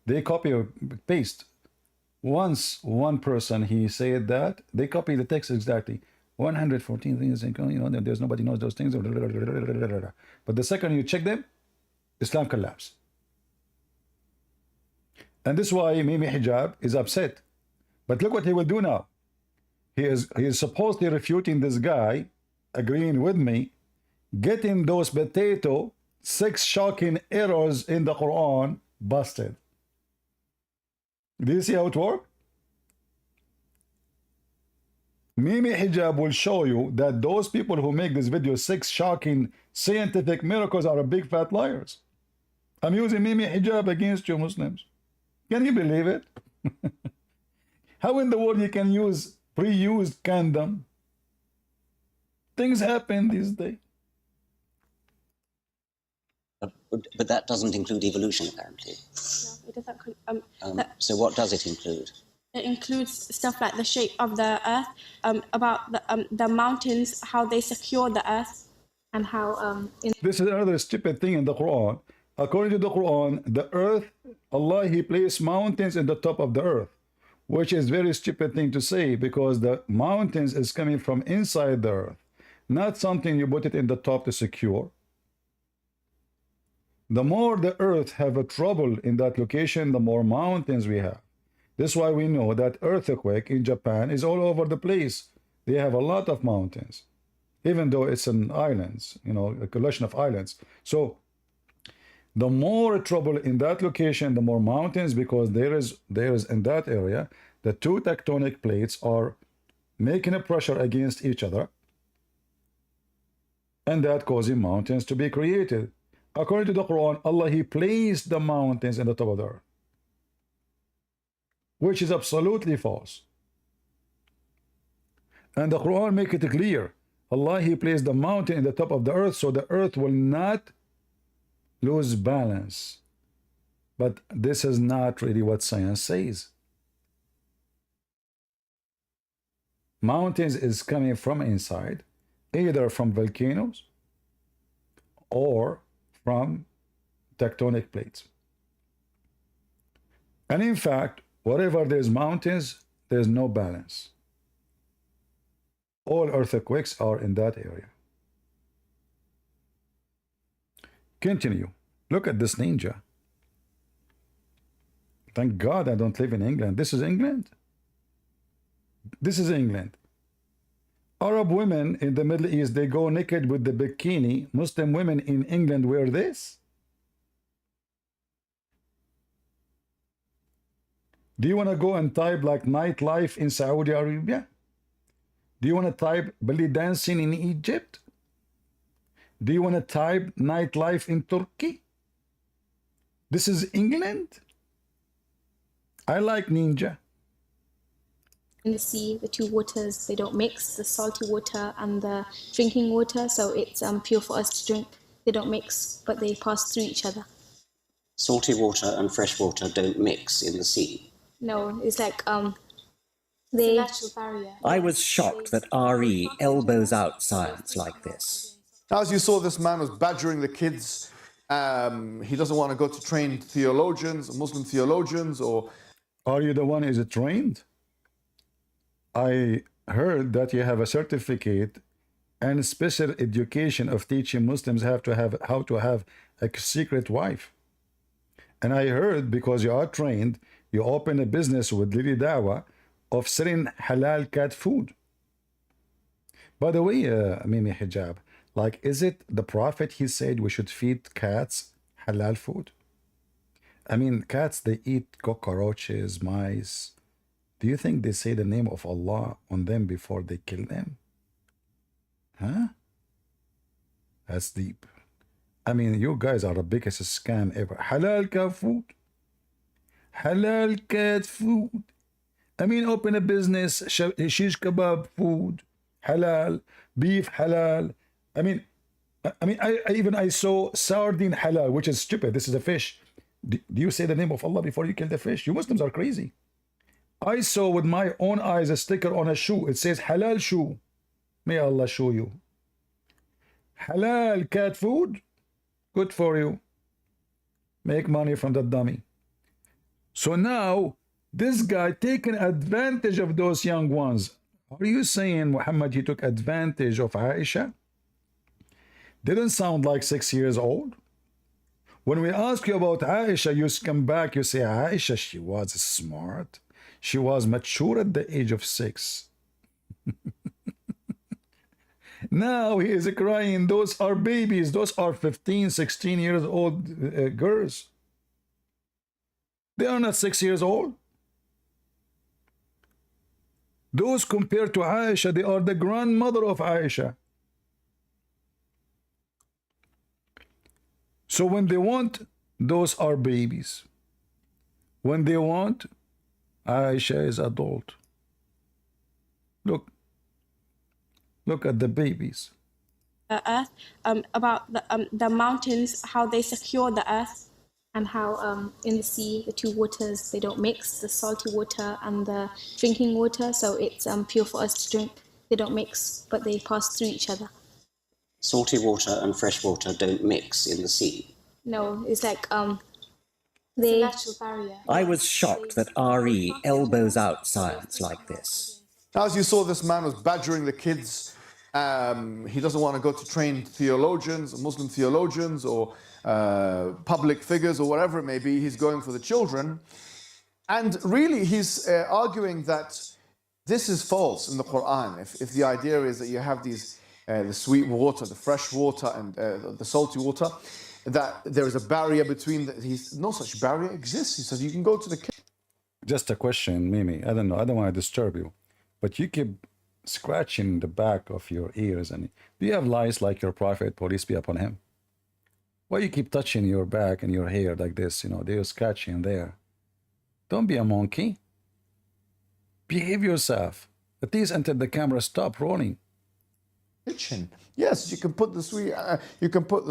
they copy or paste. Once one person, he said that, they copy the text exactly. 114 things, there's nobody knows those things. But the second you check them, Islam collapse. And this is why Mimi Hijab is upset. But look what he will do now. He is supposedly refuting this guy, agreeing with me, getting those potato 6 shocking errors in the Quran busted. Do you see how it works? Mimi Hijab will show you that those people who make this video 6 shocking scientific miracles are a big fat liars. I'm using Mimi Hijab against you Muslims. Can you believe it? How in the world you can use pre-used condom? Things happen these days. But that doesn't include evolution, apparently. No, it doesn't. So what does it include? It includes stuff like the shape of the earth, about the mountains, how they secure the earth, and how... This is another stupid thing in the Quran. According to the Quran, the earth, Allah, He placed mountains in the top of the earth, which is very stupid thing to say, because the mountains is coming from inside the earth, not something you put it in the top to secure. The more the earth have a trouble in that location, the more mountains we have. This is why we know that earthquake in Japan is all over the place. They have a lot of mountains, even though it's an islands, a collection of islands. So the more trouble in that location, the more mountains, because there is in that area, the 2 tectonic plates are making a pressure against each other, and that causing mountains to be created. According to the Quran, Allah, He placed the mountains in the top of the earth, which is absolutely false. And the Quran make it clear. Allah, He placed the mountain in the top of the earth so the earth will not lose balance. But this is not really what science says. Mountains is coming from inside, either from volcanoes or from tectonic plates. And in fact, wherever there's mountains, there's no balance. All earthquakes are in that area. Continue. Look at this ninja. Thank God I don't live in England. This is England. This is England. Arab women in the Middle East, they go naked with the bikini. Muslim women in England wear this. Do you want to go and type like nightlife in Saudi Arabia? Do you want to type belly dancing in Egypt? Do you want to type nightlife in Turkey? This is England. I like ninja. In the sea, the two waters, they don't mix, the salty water and the drinking water, so it's pure for us to drink. They don't mix, but they pass through each other. Salty water and fresh water don't mix in the sea. No, it's like It's a they. natural barrier. I was shocked that RE elbows out science like this. As you saw, this man was badgering the kids. He doesn't want to go to trained theologians, Muslim theologians, or... Are you the one who is trained? I heard that you have a certificate and special education of teaching Muslims how to have a secret wife. And I heard, because you are trained, you open a business with Lily Dawa of selling halal cat food. By the way, Mimi Hijab, like, is it the Prophet, he said we should feed cats halal food? I mean, cats, they eat cockroaches, mice. Do you think they say the name of Allah on them before they kill them? Huh? That's deep. I mean, you guys are the biggest scam ever. Halal cat food. Halal cat food. I mean, open a business, shish kebab food, halal, beef halal. I mean, I saw sardine halal, which is stupid. This is a fish. Do you say the name of Allah before you kill the fish? You Muslims are crazy. I saw with my own eyes a sticker on a shoe. It says halal shoe. May Allah show you. Halal cat food. Good for you. Make money from that dummy. So now, this guy taking advantage of those young ones. Are you saying, Muhammad, he took advantage of Aisha? Didn't sound like 6 years old. When we ask you about Aisha, you come back, you say, Aisha, she was smart. She was mature at the age of 6. Now he is crying, those are babies. Those are 15, 16 years old girls. They are not 6 years old. Those compared to Aisha, they are the grandmother of Aisha. So when they want, those are babies. When they want, Aisha is adult. Look at the babies. The earth, about the mountains, how they secure the earth. And how in the sea, the two waters, they don't mix, the salty water and the drinking water, so it's pure for us to drink. They don't mix, but they pass through each other. Salty water and fresh water don't mix in the sea. No, it's like It's they. a natural barrier. I was shocked that RE elbows out science like this. As you saw, this man was badgering the kids. He doesn't want to go to trained theologians, Muslim theologians, or public figures, or whatever it may be. He's going for the children. And really, he's arguing that this is false in the Quran. If the idea is that you have these, the sweet water, the fresh water, and the salty water, that there is a barrier between no such barrier exists. He says you can go to the... Just a question, Mimi. I don't know. I don't want to disturb you. But you keep scratching the back of your ears. And do you have lice like your prophet, police be upon him? Why you keep touching your back and your hair like this? You know, they're scratching there. Don't be a monkey. Behave yourself. At least until the camera stop rolling. kitchen. Yes, you can put the sweet, you can put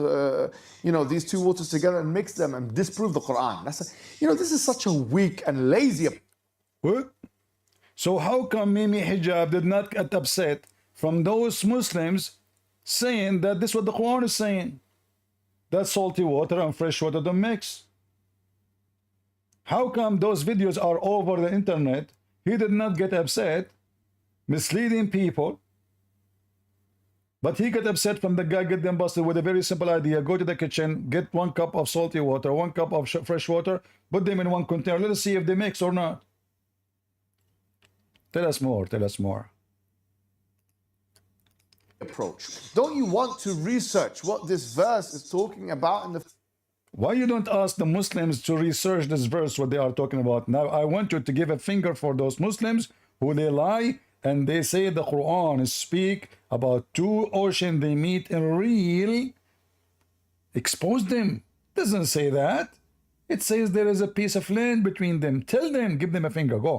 these two waters together and mix them and disprove the Quran. This is such a weak and lazy. What? So how come Mimi Hijab did not get upset from those Muslims saying that this is what the Quran is saying? That salty water and fresh water don't mix. How come those videos are over the internet? He did not get upset, misleading people. But he got upset from the guy get them busted with a very simple idea. Go to the kitchen, get 1 cup of salty water, 1 cup of fresh water, put them in one container. Let us see if they mix or not. Tell us more, tell us more. Approach. Don't you want to research what this verse is talking about in the... Why you don't ask the Muslims to research this verse, what they are talking about? Now, I want you to give a finger for those Muslims who they lie and they say the Quran speak about 2 oceans they meet in real. Expose them. Doesn't say that. It says there is a piece of land between them. Tell them, give them a finger, go.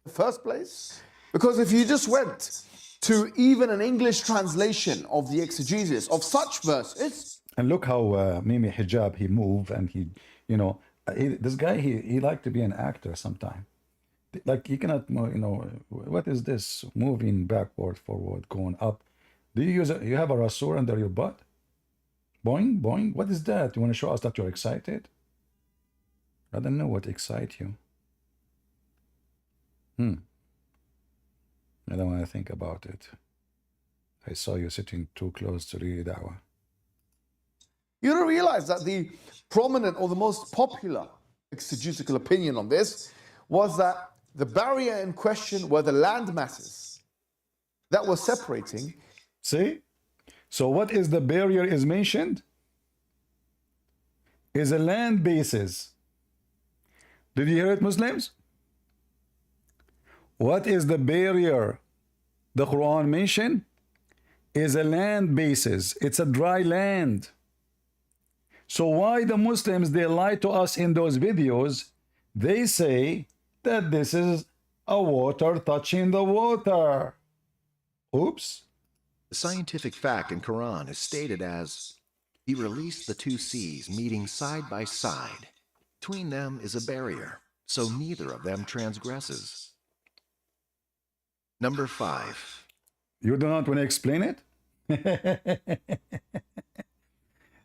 the first place? Because if you just went to even an English translation of the exegesis of such verses, And look how Mimi Hijab, he moved and he, you know, this guy, he liked to be an actor sometime. Like you cannot, you know, what is this? Moving backward, forward, going up. Do you use you have a rasur under your butt? Boing, boing. What is that? You want to show us that you're excited? I don't know what excites you. I don't want to think about it. I saw you sitting too close to the dawah. you don't realize that the prominent or the most popular exegetical opinion on this was that the barrier in question were the land masses that were separating. See? So what is the barrier is mentioned? Is a land basis. Did you hear it, Muslims? What is the barrier the Quran mentioned? Is a land basis. It's a dry land. So why the Muslims, they lie to us in those videos? They say that this is a water touching the water. Oops. The scientific fact in Quran is stated as, He released the two seas meeting side by side. Between them is a barrier, so neither of them transgresses. Number 5. You do not want to explain it?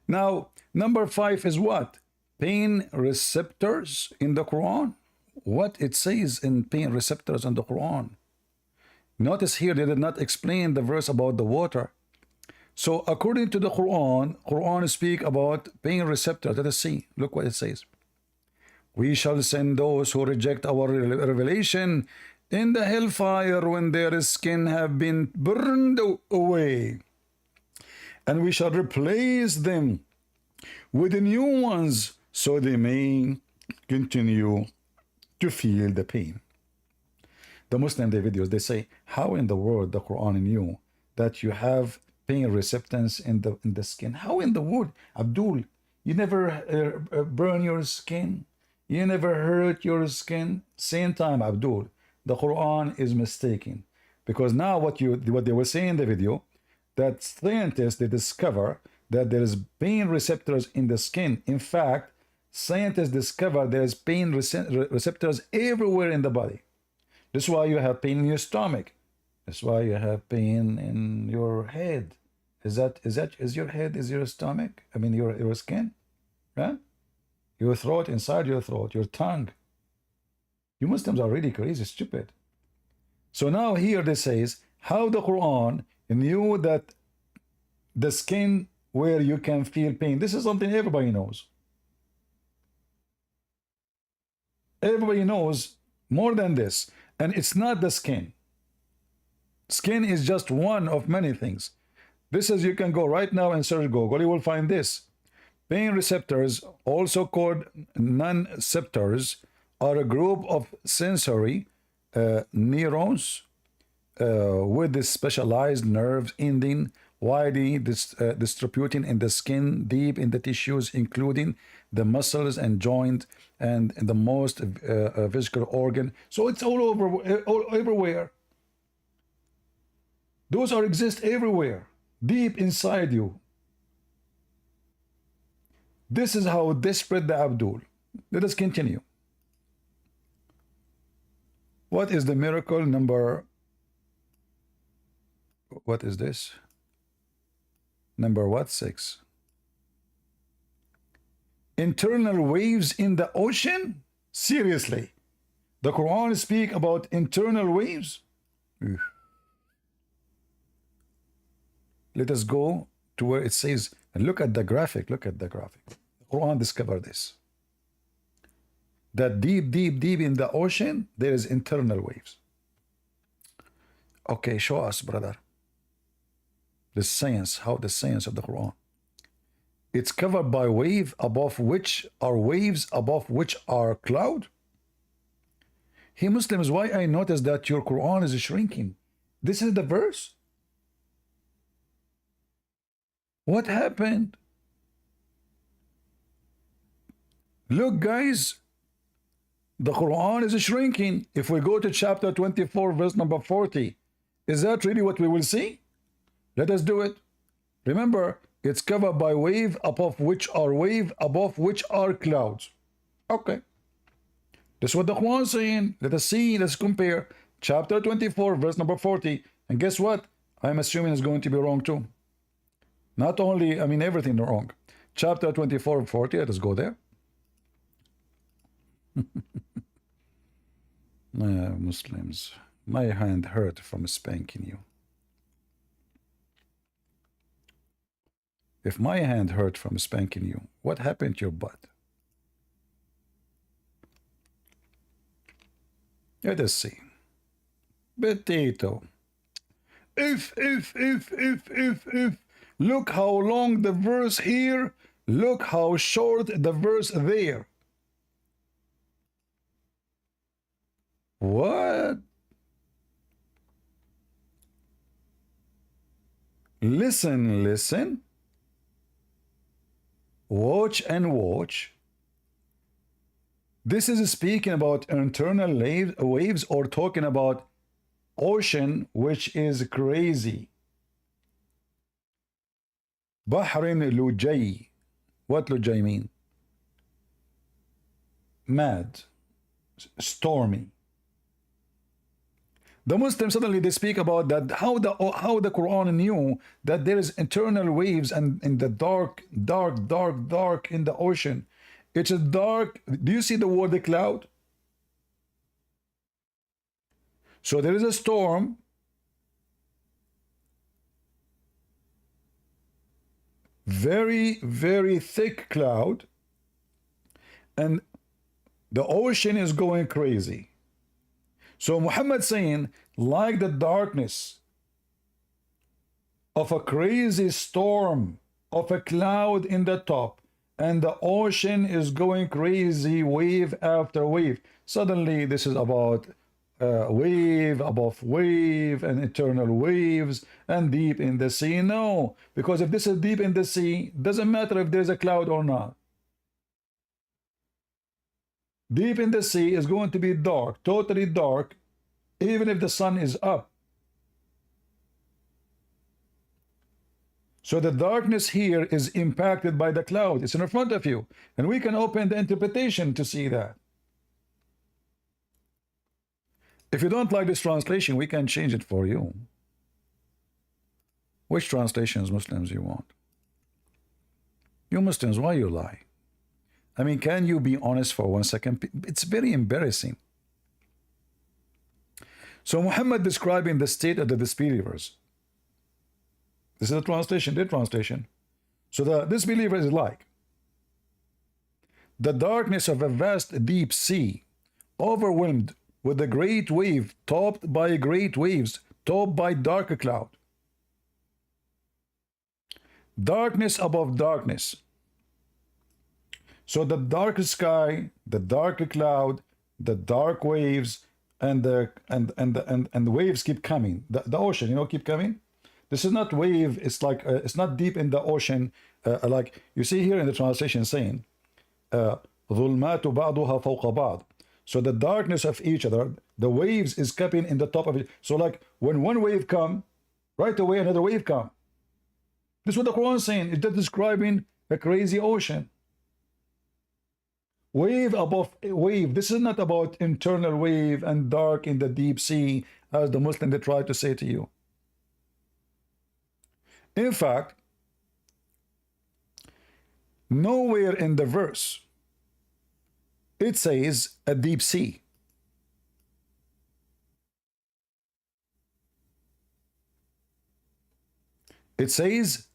Now, number 5 is what? Pain receptors in the Quran. What it says in pain receptors in the Quran. Notice here they did not explain the verse about the water. So according to the Quran speak about pain receptors. Let us see. Look what it says. We shall send those who reject our revelation in the hellfire when their skin have been burned away. And we shall replace them with the new ones so they may continue to feel the pain. The Muslim day videos, they say, how in the world the Quran knew that you have pain receptance in the skin? How in the world? Abdul, you never burn your skin. You never hurt your skin. Same time, Abdul, the Quran is mistaken. Because now what they were saying in the video, that scientists, they discover that there is pain receptors in the skin. In fact, scientists discover there is pain receptors everywhere in the body. That's why you have pain in your stomach. That's why you have pain in your head. Is your head is your stomach? I mean your skin, right? Your throat, inside your throat, your tongue. You Muslims are really crazy, stupid. So now here this says how the Quran knew that the skin where you can feel pain. This is something everybody knows. Everybody knows more than this. And it's not the skin. Skin is just one of many things. This is, you can go right now and search Google, you will find this. Pain receptors, also called nonceptors, are a group of sensory neurons with the specialized nerves ending widely distributing in the skin, deep in the tissues, including the muscles and joint and the most physical organ. So it's all over, everywhere. Those exist everywhere, deep inside you. This is how they spread the Abdul. Let us continue. What is the miracle number? What is this? Number what? 6. Internal waves in the ocean? Seriously? The Quran speak about internal waves? Let us go to where it says, and look at the graphic, look at the graphic. The Quran discovered this. That deep, deep, deep in the ocean, there is internal waves. Okay, show us, brother. The science, how the science of the Quran. It's covered by wave above which are waves above which are cloud. Hey Muslims, why I notice that your Quran is shrinking? This is the verse. What happened? Look, guys, the Quran is shrinking. If we go to chapter 24, verse number 40, is that really what we will see? Let us do it. Remember, it's covered by wave, above which are clouds. Okay. That's what the Quran is saying. Let us see, let's compare. Chapter 24, verse number 40. And guess what? I'm assuming it's going to be wrong too. Not only, I mean, everything wrong. Chapter 24, 40. Let us go there. Muslims, my hand hurt from spanking you. If my hand hurt from spanking you, what happened to your butt? Let us see. Potato. If. Look how long the verse here. Look how short the verse there. What? Listen, listen. Watch and watch. This is speaking about internal waves or talking about ocean, which is crazy. Bahrin Lujay. What Lujay mean? Mad. Stormy. The Muslims suddenly they speak about that how the Quran knew that there is internal waves and in the dark in the ocean. It's a dark. Do you see the word cloud? So there is a storm. Very, very thick cloud. And the ocean is going crazy. So Muhammad saying, like the darkness of a crazy storm of a cloud in the top, and the ocean is going crazy, wave after wave. Suddenly this is about wave above wave and eternal waves and deep in the sea. No, because if this is deep in the sea, doesn't matter if there's a cloud or not. Deep in the sea is going to be dark, totally dark, even if the sun is up. So the darkness here is impacted by the cloud. It's in front of you. And we can open the interpretation to see that. If you don't like this translation, we can change it for you. Which translations, Muslims, you want? You Muslims, why you lie? I mean, can you be honest for 1 second? It's very embarrassing. So Muhammad describing the state of the disbelievers. This is a translation, their translation. So the disbeliever is like the darkness of a vast deep sea, overwhelmed with a great wave, topped by great waves, topped by dark cloud. Darkness above darkness. So the dark sky, the dark cloud, the dark waves, and the waves keep coming. The ocean, you know, keep coming. This is not wave. It's like it's not deep in the ocean. Like you see here in the translation saying, ظُلْمَاتُ بَعْضُهَا فَوْقَ بَعْض. So the darkness of each other, the waves is coming in the top of it. So like when one wave come, right away another wave come. This is what the Quran is saying. It's just describing a crazy ocean. Wave above wave. This is not about internal wave and dark in the deep sea, as the Muslim they try to say to you. In fact, nowhere in the verse it says a deep sea. It says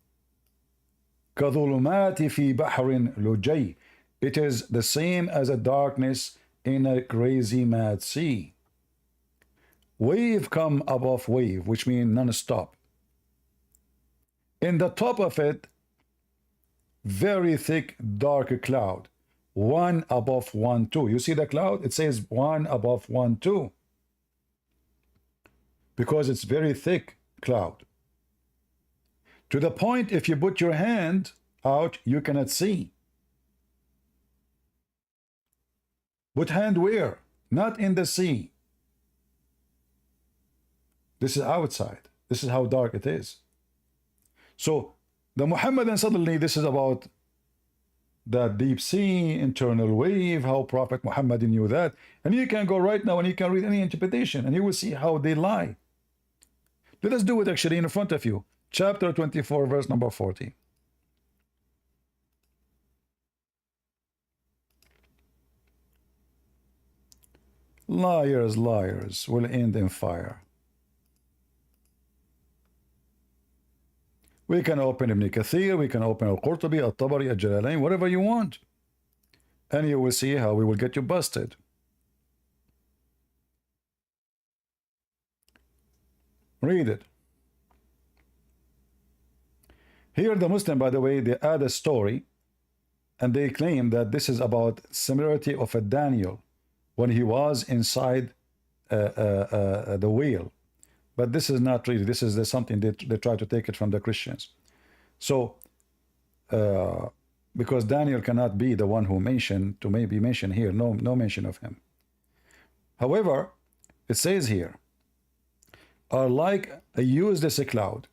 كَظُلُمَاتِ فِي بَحْرٍ لُجَيٍّ. It is the same as a darkness in a crazy mad sea. Wave come above wave, which means non-stop. In the top of it, very thick dark cloud, one above one two. You see the cloud? It says one above one two, because it's very thick cloud. To the point, if you put your hand out, you cannot see. Put hand where? Not in the sea. This is outside. This is how dark it is. So the Muhammadan, suddenly this is about the deep sea, internal wave, how Prophet Muhammad knew that. And you can go right now and you can read any interpretation and you will see how they lie. Let us do it actually in front of you. Chapter 24, verse number 40. Liars, liars will end in fire. We can open Ibn Kathir, we can open Al-Qurtubi, Al-Tabari, Al-Jalalain, whatever you want. And you will see how we will get you busted. Read it. Here the Muslim, by the way, they add a story and they claim that this is about similarity of a Daniel when he was inside the whale. But this is not really, this is something they try to take it from the Christians. So, because Daniel cannot be the one who mentioned, to maybe mention here, no mention of him. However, it says here, are like a useless cloud,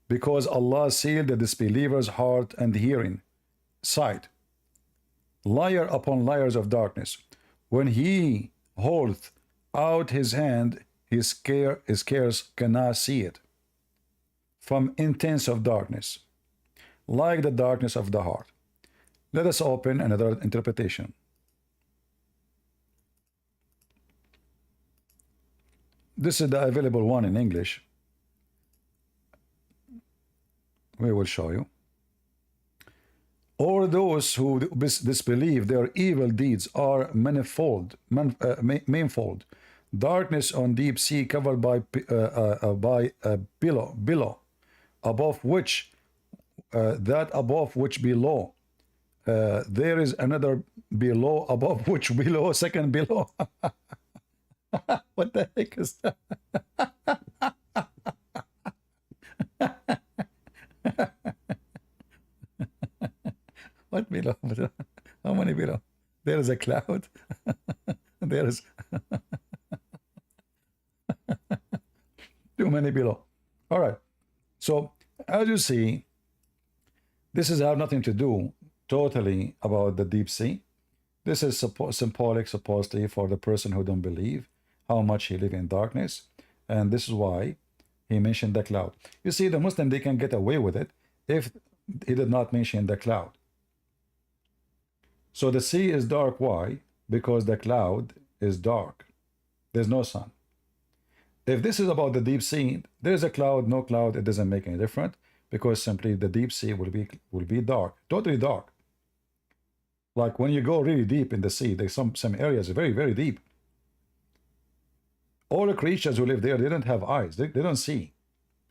because Allah sealed the disbeliever's heart and hearing, sight. Liar upon liars of darkness. When he holdeth out his hand, his cares cannot see it. From intense of darkness, like the darkness of the heart. Let us open another interpretation. This is the available one in English. We will show you. Or those who disbelieve, their evil deeds are manifold, manifold. Darkness on deep sea covered by a billow, above which above which below there is another below, above which below, second below. What the heck is that? What below? How many below? There is a cloud. There is too many below. All right. So as you see, this is have nothing to do totally about the deep sea. This is symbolic, supposedly, for the person who don't believe how much he live in darkness. And this is why he mentioned the cloud. You see, the Muslim, they can get away with it if he did not mention the cloud. So the sea is dark. Why? Because the cloud is dark. There's no sun. If this is about the deep sea, there's a cloud, no cloud, it doesn't make any difference, because simply the deep sea will be dark, totally dark. Like when you go really deep in the sea, there's some areas very, very deep. All the creatures who live there, they don't have eyes. They don't see,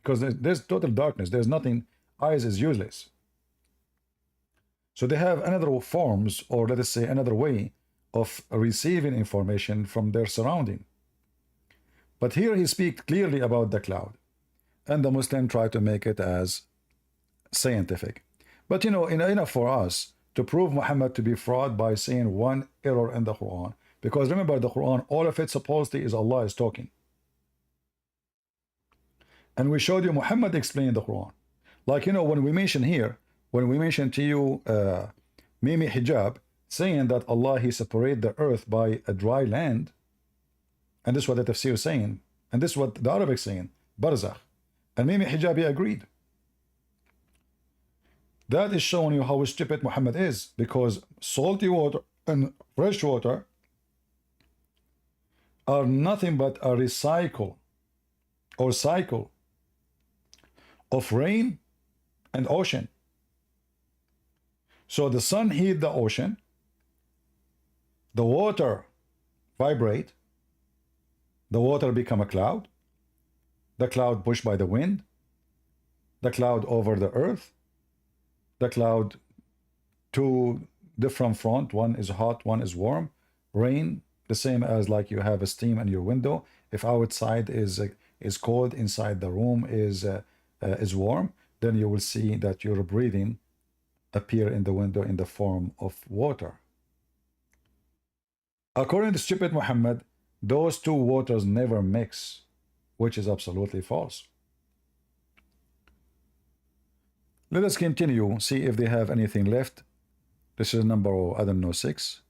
because there's total darkness. There's nothing. Eyes is useless. So they have another forms, or let us say another way of receiving information from their surrounding. But here he speaks clearly about the cloud, and the Muslim try to make it as scientific. But you know, enough for us to prove Muhammad to be fraud by saying one error in the Quran. Because remember, the Quran, all of it supposedly is Allah is talking. And we showed you Muhammad explained the Quran. Like, you know, when we mention here, when we mention to you Mimi Hijab, saying that Allah, he separate the earth by a dry land, and this is what the tafsir is saying, and this is what the Arabic is saying, Barzakh. And Mimi Hijab, he agreed. That is showing you how stupid Muhammad is, because salty water and fresh water are nothing but a recycle or cycle of rain and ocean. So the sun heat the ocean, the water vibrate, the water become a cloud, the cloud pushed by the wind, the cloud over the earth, the cloud two different front, one is hot, one is warm, rain, the same as like you have a steam in your window. If outside is cold, inside the room is warm, then you will see that your breathing appear in the window in the form of water. According to stupid Muhammad, those two waters never mix, which is absolutely false. Let us continue, see if they have anything left. This is number, I don't know, 6.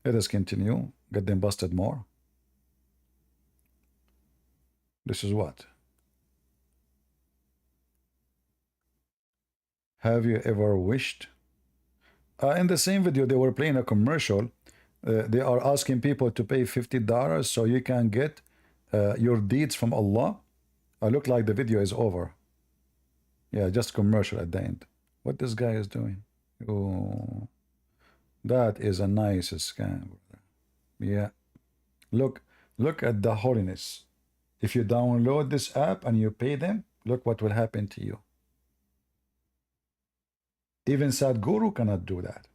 Let us continue, get them busted more. This is what? Have you ever wished? In the same video, they were playing a commercial. They are asking people to pay $50 so you can get your deeds from Allah. I look like the video is over. Yeah, just commercial at the end. What this guy is doing? Oh, that is a nice scam. Yeah, look at the holiness. If you download this app and you pay them, look what will happen to you. Even Sadhguru cannot do that.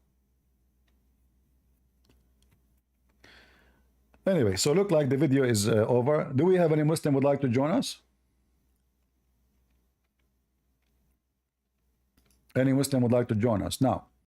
Anyway, so look like the video is over. Do we have any Muslim would like to join us? Any Muslim would like to join us now?